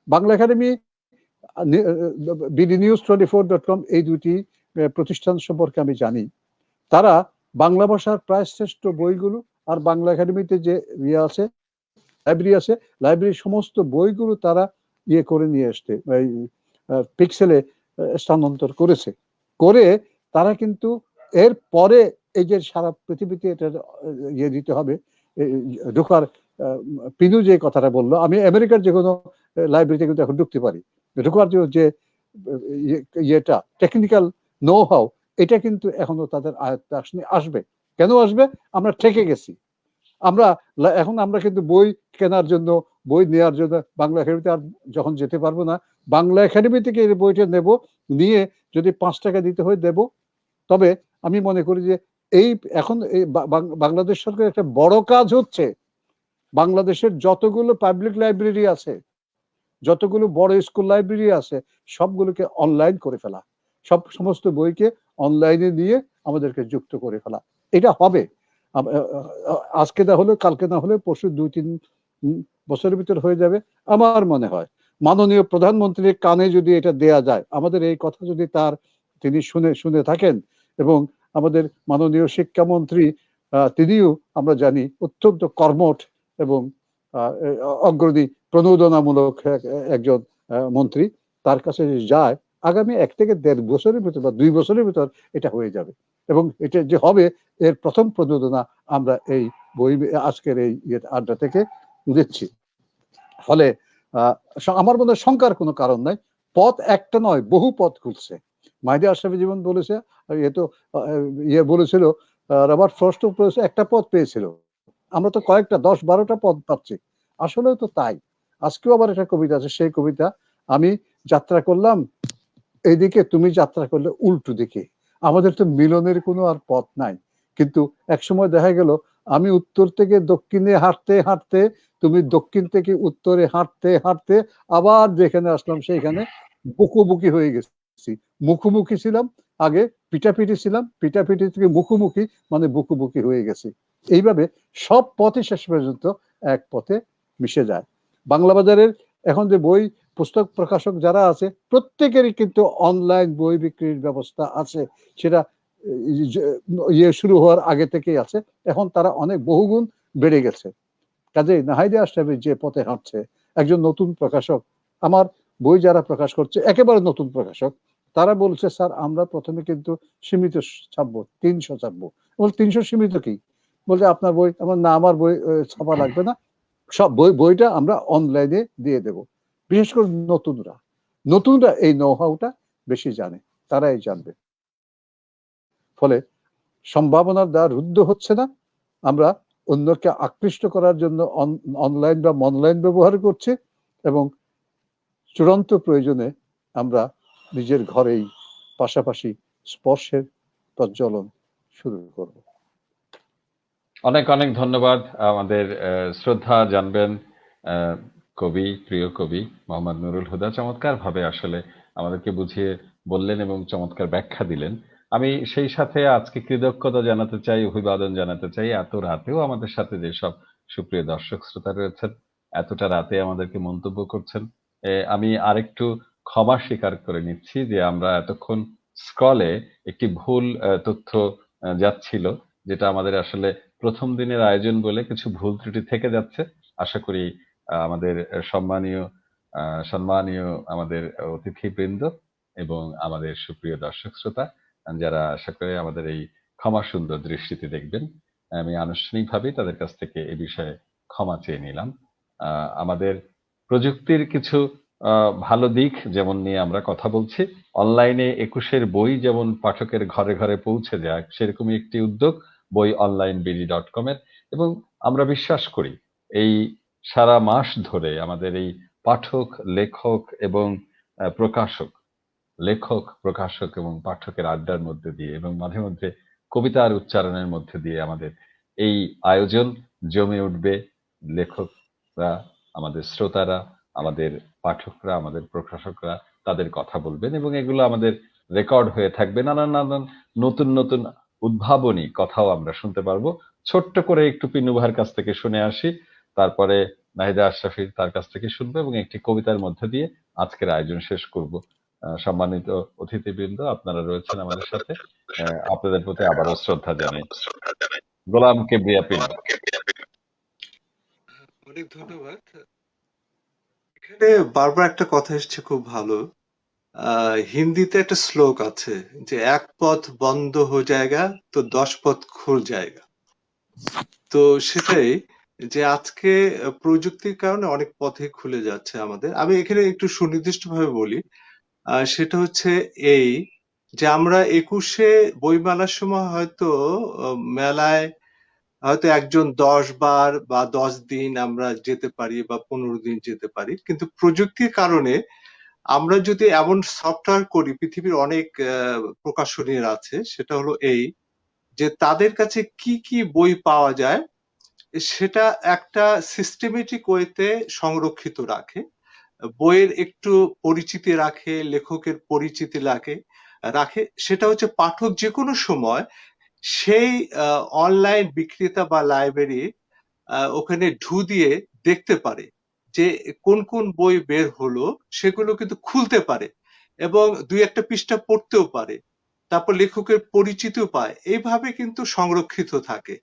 বাংলা একাডেমি, bdnews24.com, এই দুটি প্রতিষ্ঠান সম্পর্কে আমি জানি। তারা বাংলা ভাষার প্রায় শ্রেষ্ঠ বইগুলো, আর বাংলা একাডেমিতে যে আছে লাইব্রেরি আছে, লাইব্রেরির সমস্ত বইগুলো তারা করে নিয়ে আসতে এই পিক্সেলে স্থানান্তর করেছে। করে তারা কিন্তু এর পরে এই যে সারা পৃথিবীতে এটা দিতে হবে, ঢোকার পিনু যে কথাটা বললো, আমি আমেরিকার যে কোনো লাইব্রেরিতে কিন্তু এখন ঢুকতে পারি। ঢোকার যে ইয়েটা টেকনিক্যাল নো হাউ, এটা কিন্তু এখনো তাদের আয়ত্তে আসেনি। আসবে। কেন আসবে? আমরা ঠেকে গেছি। এখন আমরা কিন্তু বই কেনার জন্য, বই নেওয়ার জন্য বাংলা একাডেমিতে আর যখন যেতে পারবো না, বাংলা একাডেমি থেকে এই বইটা নেব, নিয়ে যদি 5 টাকা দিতে হয় দেব। তবে আমি মনে করি যে এই এখন এই বাংলাদেশ সরকারের একটা বড় কাজ হচ্ছে, বাংলাদেশের যতগুলো পাবলিক লাইব্রেরি আছে, যতগুলো বড় স্কুল লাইব্রেরি আছে, সবগুলোকে অনলাইন করে ফেলা, সমস্ত বইকে অনলাইনে নিয়ে আমাদেরকে যুক্ত করে ফেলা। এটা হবে। আজকে না হলে কালকে, না হলে পরশু, 2-3 বছরের ভিতর হয়ে যাবে আমার মনে হয়। মাননীয় প্রধানমন্ত্রীর কানে যদি এটা দেয়া যায়, আমাদের এই কথা যদি তিনি শুনে থাকেন, এবং আমাদের মাননীয় শিক্ষামন্ত্রী, তিনিও আমরা জানি অত্যন্ত কর্মঠ এবং অগ্রণী প্রণোদনামূলক একজন মন্ত্রী। তার কাছে যায়, আগামী 1 থেকে 1.5 বছরের ভিতর বা 2 বছরের ভিতর এটা হয়ে যাবে। এবং এটা যে হবে, এর প্রথম প্রযোজনা আমরা এই বই আজকের এই আড্ডা থেকে দিচ্ছি। ফলে আমার মনে হয় শঙ্কার কোনো কারণ নাই। পথ একটা নয়, বহু পথ খুলছে। মাইদি আশরাফি জীবন বলেছে, এ তো বলেছিল, রবার্ট ফ্রস্ট বলেছে একটা পথ পেয়েছিল, আমরা তো কয়েকটা 10-12টা পথ পাচ্ছি। আসলেও তো তাই। আজকেও আবার একটা কবিতা আছে, সেই কবিতা, আমি যাত্রা করলাম এইদিকে, তুমি যাত্রা করলে উল্টো দিকে। আমাদের তো মিলনের কোনো আর পথ নাই। কিন্তু একসময় দেখা গেল, আমি উত্তর থেকে দক্ষিণে হাঁটতে হাঁটতে, তুমি দক্ষিণ থেকে উত্তরে হাঁটতে হাঁটতে আবার যেখানে আসলাম সেইখানে বুকুবুকি হয়ে গেছি। মুখোমুখি ছিলাম আগে, পিটাপিটি ছিলাম, পিটাপিটি থেকে মুখোমুখি, মানে বুকুবুকি হয়ে গেছি। এইভাবে সব পথই শেষ পর্যন্ত এক পথে মিশে যায়। বাংলা বাজারের এখন যে বই পুস্তক প্রকাশক যারা আছে, প্রত্যেকেরই কিন্তু অনলাইন বই বিক্রির ব্যবস্থা আছে। সেটা শুরু হওয়ার আগে থেকেই আছে। এখন তারা অনেক বহুগুণ বেড়ে গেছে। কাজেই নাহিদে আশরাফি যে পথে হাঁটছে, একজন নতুন প্রকাশক, আমার বই যারা প্রকাশ করছে একেবারে নতুন প্রকাশক, তারা বলছে, স্যার আমরা প্রথমে কিন্তু সীমিত ছাপবো, 300 ছাপবো। বল 300 সীমিত কি? বলছে আপনার বই। না, আমার বই ছাপা লাগবে না, সব বইটা আমরা অনলাইনে দিয়ে দেব। বিশেষ করে নতুনরা এই নো হাউটা বেশি জানে, তারাই জানবে। ফলে সম্ভাবনার দ্বার রুদ্ধ হচ্ছে না। আমরা অন্যকে আকৃষ্ট করার জন্য অনলাইন বা মনলাইন ব্যবহার করছি, এবং চূড়ান্ত প্রয়োজনে আমরা নিজের ঘরেই পাশাপাশি স্পর্শের প্রজ্বলন শুরু করব। অনেক অনেক ধন্যবাদ। আমাদের শ্রদ্ধা জানবেন কবি, প্রিয় কবি মোহাম্মদ নুরুল হুদা চমৎকার ভাবে আসলে আমাদেরকে বুঝিয়ে বললেন এবং চমৎকার ব্যাখ্যা দিলেন। আমি সেই সাথে আজকে কৃতজ্ঞতা জানাতে চাই, অভিবাদন জানাতে চাই এত রাতেও আমাদের সাথে যেসব সুপ্রিয় দর্শক শ্রোতা রয়েছেন, এতটা রাতে আমাদেরকে মন্তব্য করছেন। আমি আরেকটু ক্ষমা স্বীকার করে নিচ্ছি যে আমরা এতক্ষণ স্ক্রলে একটি ভুল তথ্য যাচ্ছিল, যেটা আমাদের আসলে প্রথম দিনের আয়োজন বলে কিছু ভুল ত্রুটি থেকে যাচ্ছে। আশা করি আমাদের সম্মানীয় আমাদের অতিথিবৃন্দ এবং আমাদের সুপ্রিয় দর্শক শ্রোতা যারা আশা করি আমাদের এই ক্ষমা সুন্দর দৃষ্টিতে দেখবেন। আমি আনুষ্ঠানিকভাবেই তাদের কাছ থেকে এ বিষয়ে ক্ষমা চেয়ে নিলাম। আমাদের প্রযুক্তির কিছু ভালো দিক যেমন নিয়ে আমরা কথা বলছি, অনলাইনে 21-এর বই যেমন পাঠকের ঘরে ঘরে পৌঁছে যায়, সেরকমই একটি উদ্যোগ বই অনলাইন বিডি.কম এর। এবং আমরা বিশ্বাস করি এই সারা মাস ধরে আমাদের এই পাঠক, লেখক এবং প্রকাশক এবং পাঠকের আড্ডার মধ্যে দিয়ে এবং মাঝে মধ্যে কবিতার উচ্চারণের মধ্যে দিয়ে আমাদের এই আয়োজন জমে উঠবে। লেখকরা, আমাদের শ্রোতারা, আমাদের পাঠকরা, আমাদের প্রকাশকরা তাদের কথা বলবেন এবং এগুলো আমাদের রেকর্ড হয়ে থাকবে। নানান নতুন উদ্ভাবনী কথাও আমরা শুনতে পারবো। ছোট্ট করে একটু পিনু ভাইয়ের কাছ থেকে শুনে আসি, তারপরে নাহিদা আশরাফি তার কাছ থেকে শুনবো এবং একটি কবিতার মধ্যে দিয়ে আজকের আয়োজন শেষ করব। সম্মানিত অতিথিবৃন্দ, আপনারা রয়েছেন আমাদের সাথে, আপনাদের প্রতি আবারও শ্রদ্ধা জানাই। গোলাম কিবরিয়া পিনু। অনেক ধন্যবাদ। এখানে বারবার একটা কথা এসছে খুব ভালো। হিন্দিতে একটা শ্লোক আছে যে এক পথ বন্ধ হো জায়গা তো 10 পথ খুল জায়গা। তো সেটাই যে আজকে প্রযুক্তির কারণে অনেক পথে খুলে যাচ্ছে আমাদের। আমি এখানে একটু সুনির্দিষ্টভাবে বলি। সেটা হচ্ছে এই যে আমরা 21-এ বইমেলার সময় হয়তো মেলায় হয়তো একজন 10 বার বা 10 দিন আমরা যেতে পারি বা 15 দিন যেতে পারি। কিন্তু প্রযুক্তির কারণে আমরা যদি এমন সফটওয়্যার করি, পৃথিবীর অনেক প্রকাশনীর আছে, সেটা হলো এই যে তাদের কাছে কি বই পাওয়া যায় সেটা একটা সিস্টেমেটিক ওয়েতে সংরক্ষিত রাখে। বইয়ের একটু পরিচিতি রাখে, লেখকের পরিচিতি রাখে। সেটা হচ্ছে পাঠক যেকোনো সময় সেই অনলাইন বিক্রেতা বা লাইব্রেরি ওখানে ঢু দিয়ে দেখতে পারে যে কোন বই বের হলো, সেগুলো কিন্তু খুলতে পারে এবং 2-1 পৃষ্ঠা পড়তেও পারে। তারপর লেখকের পরিচিতিও পায়। এইভাবে কিন্তু সংরক্ষিত থাকে।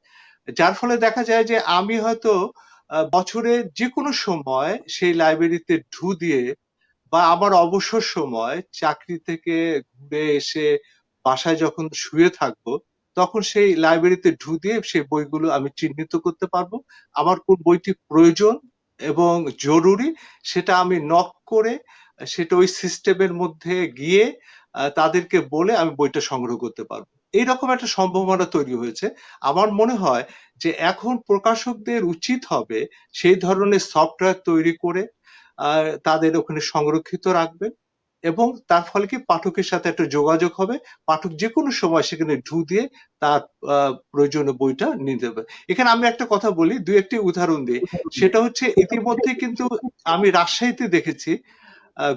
যার ফলে দেখা যায় যে আমি হয়তো বছরের যেকোনো সময় সেই লাইব্রেরিতে ঢু দিয়ে বা আমার অবসর সময় চাকরি থেকে ঘুরে এসে বাসায় যখন শুয়ে থাকবো, তখন সেই লাইব্রেরিতে ঢু দিয়ে সেই বইগুলো আমি চিহ্নিত করতে পারবো। আমার কোন বইটি প্রয়োজন এবং জরুরি সেটা আমি নক করে সেটা ওই সিস্টেমের মধ্যে গিয়ে তাদেরকে বলে আমি বইটা সংগ্রহ করতে পারবো। এইরকম একটা সম্ভাবনা তৈরি হয়েছে। আমার মনে হয় যে এখন প্রকাশকদের উচিত হবে সেই ধরনের সফটওয়্যার তৈরি করে তাদের ওখানে সংরক্ষিত রাখবেন এবং তার ফলে কি পাঠকের সাথে একটা যোগাযোগ হবে। পাঠক যেকোনো সময় সেখানে ঢু দিয়ে তার প্রয়োজনীয় বইটা নিতে পারে। এখানে আমি একটা কথা বলি, 2-1টি উদাহরণ দিই। সেটা হচ্ছে ইতিমধ্যে কিন্তু আমি রাজশাহীতে দেখেছি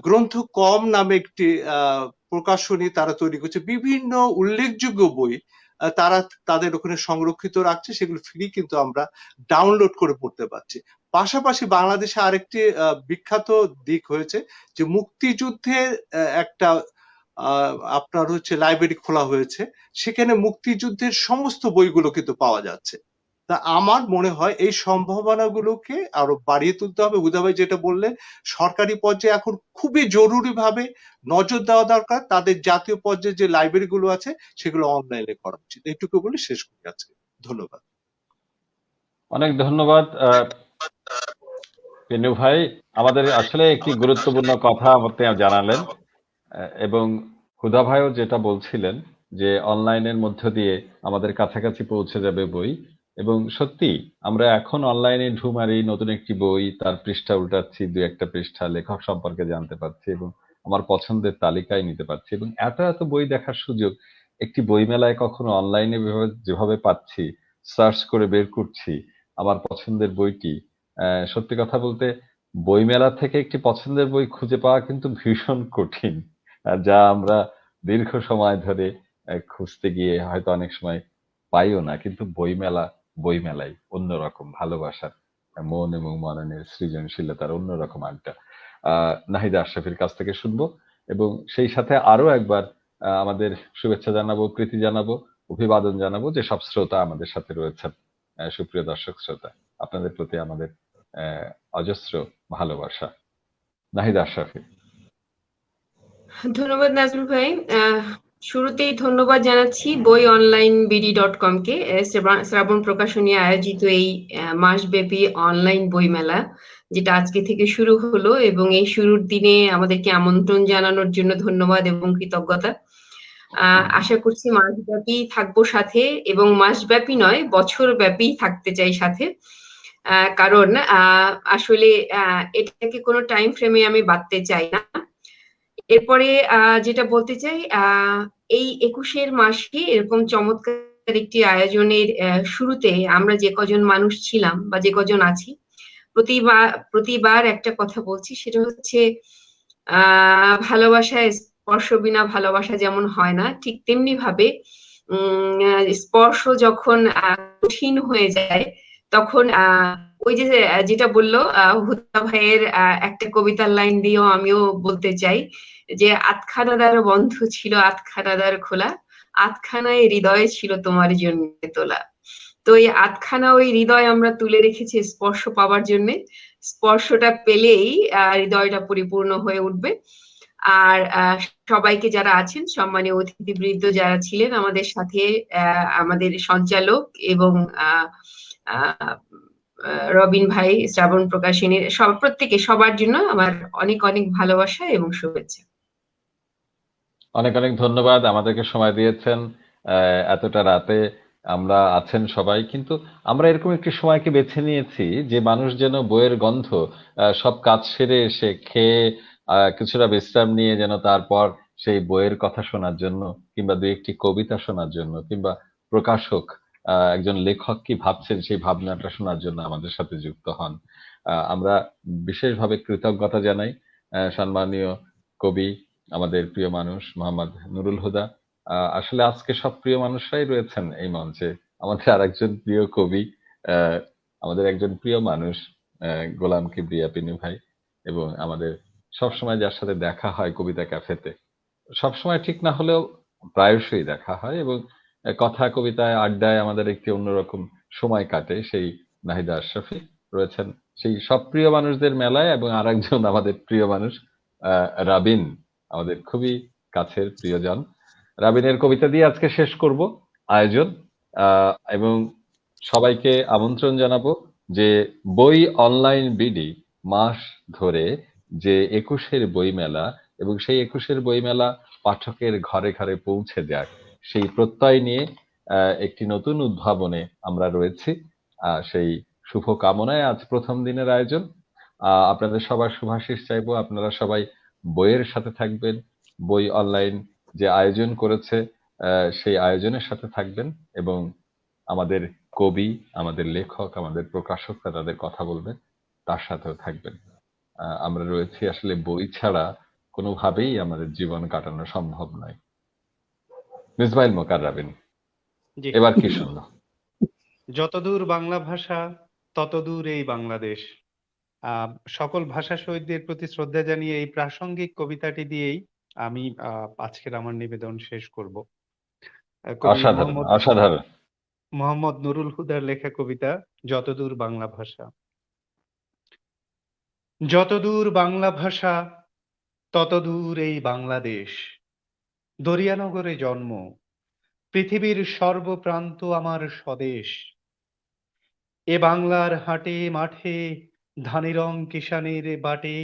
গ্রন্থ কম নামে একটি প্রকাশনী তারা তৈরি করছে। বিভিন্ন উল্লেখযোগ্য বই তারা তাদের ওখানে সংরক্ষিত রাখছে, সেগুলো ফ্রি কিন্তু আমরা ডাউনলোড করে পড়তে পারছি। পাশাপাশি বাংলাদেশে আরেকটি বিখ্যাত দিক হয়েছে যে মুক্তিযুদ্ধের একটা আপনার হচ্ছে লাইব্রেরি খোলা হয়েছে, সেখানে মুক্তিযুদ্ধের সমস্ত বইগুলো কিন্তু পাওয়া যাচ্ছে। তা আমার মনে হয় এই সম্ভাবনাগুলোকে আরো বাড়িয়ে তুলতে হবে। হুদা ভাই যেটা বললেন, সরকারি পর্যায়ে এখন খুবই জরুরিভাবে নজর দেওয়া দরকার, তাদের জাতীয় পর্যায়ে যে লাইব্রেরি গুলো আছে সেগুলো অনলাইনে করা উচিত। এইটুকু বলে শেষ করি আজকে। ধন্যবাদ। অনেক ধন্যবাদ পিনু ভাই, আমাদের আসলে একটি গুরুত্বপূর্ণ কথা আপনি জানালেন এবং হুদা ভাইও যেটা বলছিলেন যে অনলাইনের মধ্য দিয়ে আমাদের কাছাকাছি পৌঁছে যাবে বই। এবং সত্যি আমরা এখন অনলাইনে ঢু মারি, নতুন একটি বই, তার পৃষ্ঠা উল্টাচ্ছি, 2-1 পৃষ্ঠা লেখক সম্পর্কে জানতে পারছি এবং আমার পছন্দের তালিকায় নিতে পারছি এবং এত বই দেখার সুযোগ একটি বই মেলায় কখনো অনলাইনে যেভাবে পাচ্ছি, সার্চ করে বের করছি আমার পছন্দের বইটি। সত্যি কথা বলতে বইমেলা থেকে একটি পছন্দের বই খুঁজে পাওয়া কিন্তু ভীষণ কঠিন, যা আমরা দীর্ঘ সময় ধরে খুঁজতে গিয়ে হয়তো অনেক সময় পাইও না। কিন্তু বইমেলাই অন্যরকম ভালোবাসার মন এবং মননের সৃজনশীলতার অন্যরকম আড্ডা। নাহিদা আশরাফির কাছ থেকে শুনবো এবং সেই সাথে আরো একবার আমাদের শুভেচ্ছা জানাবো, প্রীতি জানাবো, অভিবাদন জানাবো যে সব শ্রোতা আমাদের সাথে রয়েছেন। সুপ্রিয় দর্শক শ্রোতা, আপনাদের প্রতি আমাদের অজস্র ভালোবাসা। নাহিদ আশরাফি। ধন্যবাদ নাজমুল ভাই। শুরুতেই ধন্যবাদ জানাচ্ছি বই অনলাইন BD.com কে শ্রাবণ প্রকাশনী আয়োজিত এই মাসব্যাপী অনলাইন বইমেলা যেটা আজকে থেকে শুরু হলো, এবং এই শুরুর দিনে আমাদেরকে আমন্ত্রণ জানানোর জন্য ধন্যবাদ এবং কৃতজ্ঞতা। আশা করছি মাসব্যাপী থাকবো সাথে, এবং মাসব্যাপী নয়, বছর ব্যাপী থাকতে চাই সাথে। কারণ আসলে এটাকে কোনো টাইম ফ্রেমে আমি বাঁধতে চাই না। এরপরে যেটা বলতে চাই, এই 21-এর মাসে এরকম চমৎকার একটি আয়োজনের শুরুতে আমরা যে কজন মানুষ ছিলাম বা যে কজন আছি, প্রতিবার একটা কথা বলছি, সেটা হচ্ছে ভালোবাসায় স্পর্শ বিনা ভালোবাসা যেমন হয় না, ঠিক তেমনি ভাবে স্পর্শ যখন কঠিন হয়ে যায় তখন ওই যে যেটা বললো হুদা ভাইয়ের একটা কবিতার লাইন দিয়েও আমিও বলতে চাই যে আধখানা দ্বার বন্ধ ছিল, আধখানা দ্বার খোলা, আধখানায় হৃদয় ছিল তোমার জন্য তোলা। তো এই আধখানা ওই হৃদয় আমরা তুলে রেখেছি স্পর্শ পাওয়ার জন্য। স্পর্শটা পেলেই হৃদয়টা পরিপূর্ণ হয়ে উঠবে। আর সবাইকে যারা আছেন, সম্মানীয় অতিথিবৃন্দ যারা ছিলেন আমাদের সাথে, আমাদের সঞ্চালক এবং রবিন ভাই, শ্রাবণ প্রকাশনীর প্রত্যেকে, সবার জন্য আমার অনেক অনেক ভালোবাসা এবং শুভেচ্ছা। অনেক অনেক ধন্যবাদ, আমাদেরকে সময় দিয়েছেন। এতটা রাতে আমরা আছেন সবাই, কিন্তু আমরা এরকম একটি সময়কে বেছে নিয়েছি যে মানুষ যেন বইয়ের গন্ধ সব কাজ সেরে এসে খেয়ে কিছুটা বিশ্রাম নিয়ে যেন তারপর সেই বইয়ের কথা শোনার জন্য, কিংবা দু একটি কবিতা শোনার জন্য, কিংবা প্রকাশক একজন লেখক কি ভাবছেন সেই ভাবনাটা শোনার জন্য আমাদের সাথে যুক্ত হন। আমরা বিশেষভাবে কৃতজ্ঞতা জানাই সম্মানীয় কবি, আমাদের প্রিয় মানুষ মোহাম্মদ নুরুল হুদা। আসলে আজকে সব প্রিয় মানুষরাই রয়েছেন এই মঞ্চে। আমাদের আরেকজন প্রিয় কবি, আমাদের একজন প্রিয় মানুষ গোলাম কিবরিয়া পিনু ভাই, এবং আমাদের সবসময় যার সাথে দেখা হয় কবিতা ক্যাফেতে, সবসময় ঠিক না হলেও প্রায়শই দেখা হয়, এবং কথা কবিতায় আড্ডায় আমাদের একটি অন্যরকম সময় কাটে, সেই নাহিদা আশরাফি রয়েছেন সেই সব প্রিয় মানুষদের মেলায়। এবং আরেকজন আমাদের প্রিয় মানুষ রাবিন, আমাদের খুবই কাছের প্রিয়জন। রাবিনের কবিতা দিয়ে আজকে শেষ করব আয়োজন, এবং সবাইকে আমন্ত্রণ জানাবো যে বই অনলাইন বিডি মাস ধরে যে 21-এর বইমেলা, এবং সেই 21-এর বইমেলা পাঠকের ঘরে ঘরে পৌঁছে যাক, সেই প্রত্যয় নিয়ে একটি নতুন উদ্ভাবনে আমরা রয়েছি। সেই শুভ কামনায় আজ প্রথম দিনের আয়োজন। আপনাদের সবার শুভাশিস চাইবো, আপনারা সবাই বইয়ের সাথে থাকবেন, বই অনলাইন যে আয়োজন করেছে সেই আয়োজনের সাথে থাকবেন, এবং আমাদের কবি, আমাদের লেখক, আমাদের প্রকাশকরা তাদের কথা বলবেন, তার সাথেও থাকবেন। আমরা রয়েছি, আসলে বই ছাড়া কোনোভাবেই আমাদের জীবন কাটানো সম্ভব নয়। মিসবাইল মোকাররাবিন, জি, এবার কি শুনলো? যতদূর বাংলা ভাষা ততদূর এই বাংলাদেশ। সকল ভাষা শহীদদের প্রতি শ্রদ্ধা জানিয়ে এই প্রাসঙ্গিক কবিতাটি দিয়েই আমি আজকের আমার নিবেদন শেষ করব। কবি অসাধারণ, অসাধারণ। মোহাম্মদ নুরুল হুদার লেখা কবিতা যতদূর বাংলা ভাষা। যতদূর বাংলা ভাষা ততদূর এই বাংলাদেশ। দরিয়ানগরে জন্ম, পৃথিবীর সর্বপ্রান্ত আমার স্বদেশ। এ বাংলার হাটে মাঠে, ধানের রং কিষানের বাটে,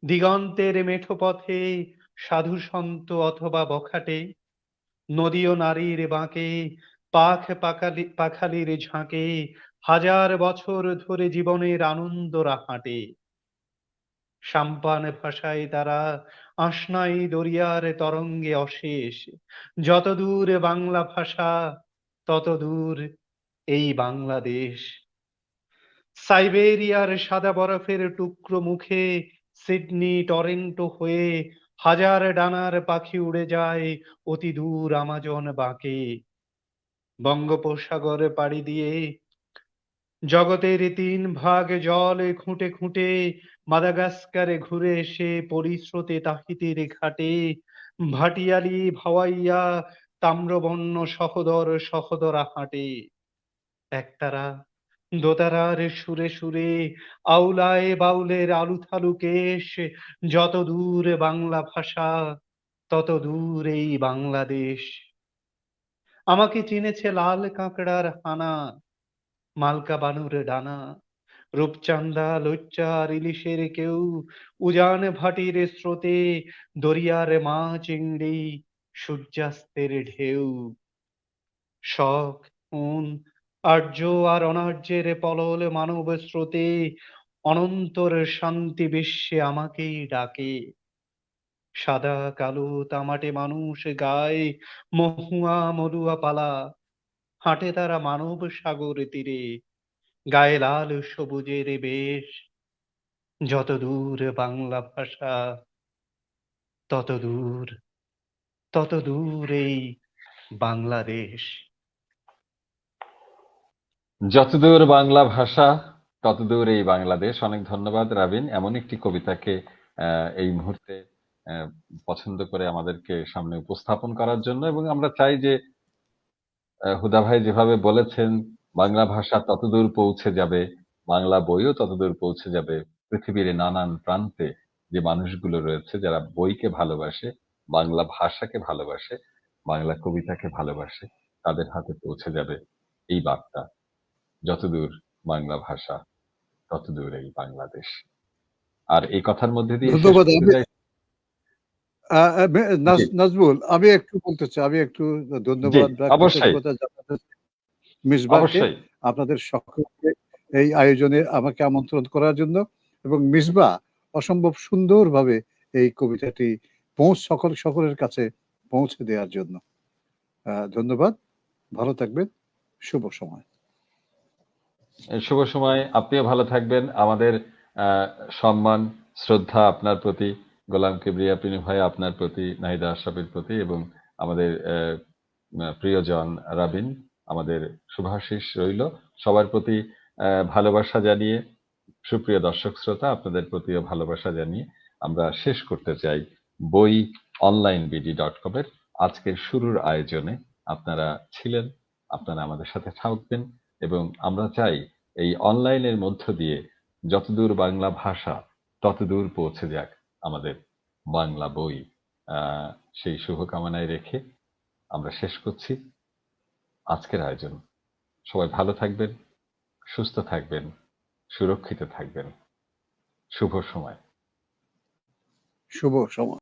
দিগন্তের মেঠো পথে, সাধু সন্ত অথবা বখাটে, নদী ও নারীর বাঁকে, পাখালির ঝাঁকে, হাজার বছর ধরে জীবনের আনন্দরা হাঁটে। সাম্পান ভাষায় তারা আশনাই দরিয়ার তরঙ্গে অশেষ। যতদূর বাংলা ভাষা ততদূর এই বাংলাদেশ। সাইবেরিয়ার সাদা বরফের টুকরো মুখে, সিডনি টরেন্টো হয়ে হাজার ডানার পাখি উড়ে যায় অতি দূর আমাজন বাঁকে। বঙ্গোপসাগর পাড়ি দিয়ে জগতের 3 ভাগ জল খুঁটে খুঁটে মাদাগাস্কারে ঘুরে এসে পরিস্রোতে তাহিতির ঘাটে ভাটিয়ালি ভাওয়াইয়া তাম্রবর্ণ সহোদর সহোদরা হাঁটে, একতারা দোতারার সুরে সুরে আউলায় বাউলের আলুথালু কেশ, যত দূর বাংলা ভাষা তত দূর এই বাংলাদেশ। আমাকে চিনেছে লাল কাঁকড়ার হানা, মালকা বানুর ডানা, রূপচাঁদা লুচ্চা আর ইলিশের কেউ, উজান ভাটির স্রোতে দরিয়ার মা চিংড়ি, সূর্যাস্তের ঢেউ। শখ, উন, আর্য আর অনার্যের পলল মানব স্রোতে অনন্তর শান্তি বিশ্বে আমাকেই ডাকে। সাদা কালো তামাটে মানুষ গায়ে মহুয়া মলুয়া পালা, হাঁটে তারা মানব সাগর তীরে, গায়ে লাল সবুজের বেশ। যত দূর বাংলা ভাষা তত দূর, তত দূর এই বাংলাদেশ। যতদূর বাংলা ভাষা ততদূর এই বাংলাদেশ। অনেক ধন্যবাদ রাবিন, এমন একটি কবিতাকে এই মুহূর্তে পছন্দ করে আমাদেরকে সামনে উপস্থাপন করার জন্য। এবং আমরা চাই যে হুদা ভাই যেভাবে বলেছেন, বাংলা ভাষা ততদূর পৌঁছে যাবে, বাংলা বইও ততদূর পৌঁছে যাবে। পৃথিবীর নানান প্রান্তে যে মানুষগুলো রয়েছে যারা বইকে ভালোবাসে, বাংলা ভাষাকে ভালোবাসে, বাংলা কবিতাকে ভালোবাসে, তাদের হাতে পৌঁছে যাবে এই বার্তা। যতদূর বাংলা ভাষা ততদূর এই বাংলাদেশ। আর এই কথার মধ্যে দিয়ে শেষ ধন্যবাদ। করতে যাই। জি, নাজমুল, আমি একটু বলতে চাই, আমি একটু জি, ধন্যবাদ বা অবশ্যই, কৃতজ্ঞতা জানাতে চাই মিসবাহকে, অবশ্যই। আপনাদের সকলকে এই আয়োজনে আমাকে আমন্ত্রণ করার জন্য, এবং মিসবাহ অসম্ভব সুন্দরভাবে এই কবিতাটি সকলের কাছে পৌঁছে দেওয়ার জন্য ধন্যবাদ। ভালো থাকবেন। শুভ সময়। শুভ সময়। আপনিও ভালো থাকবেন। আমাদের আহ, সম্মান, শ্রদ্ধা আপনার প্রতি, গোলাম কিবরিয়া পিনু ভাই আপনার প্রতি, নাহিদা আশরাফের প্রতি, এবং আমাদের প্রিয়জন রাবিন, আমাদের শুভাশিস রইল সবার প্রতি। ভালোবাসা জানিয়ে, সুপ্রিয় দর্শক শ্রোতা, আপনাদের প্রতিও ভালোবাসা জানিয়ে আমরা শেষ করতে চাই বই অনলাইন বিডি.com এর আজকের শুরুর আয়োজনে। আপনারা ছিলেন, আপনারা আমাদের সাথে থাকবেন, এবং আমরা চাই এই অনলাইনের মধ্য দিয়ে যতদূর বাংলা ভাষা ততদূর পৌঁছে যাক আমাদের বাংলা বই। সেই শুভকামনায় রেখে আমরা শেষ করছি আজকের আয়োজন। সবাই ভালো থাকবেন, সুস্থ থাকবেন, সুরক্ষিত থাকবেন। শুভ সময়। শুভ সময়।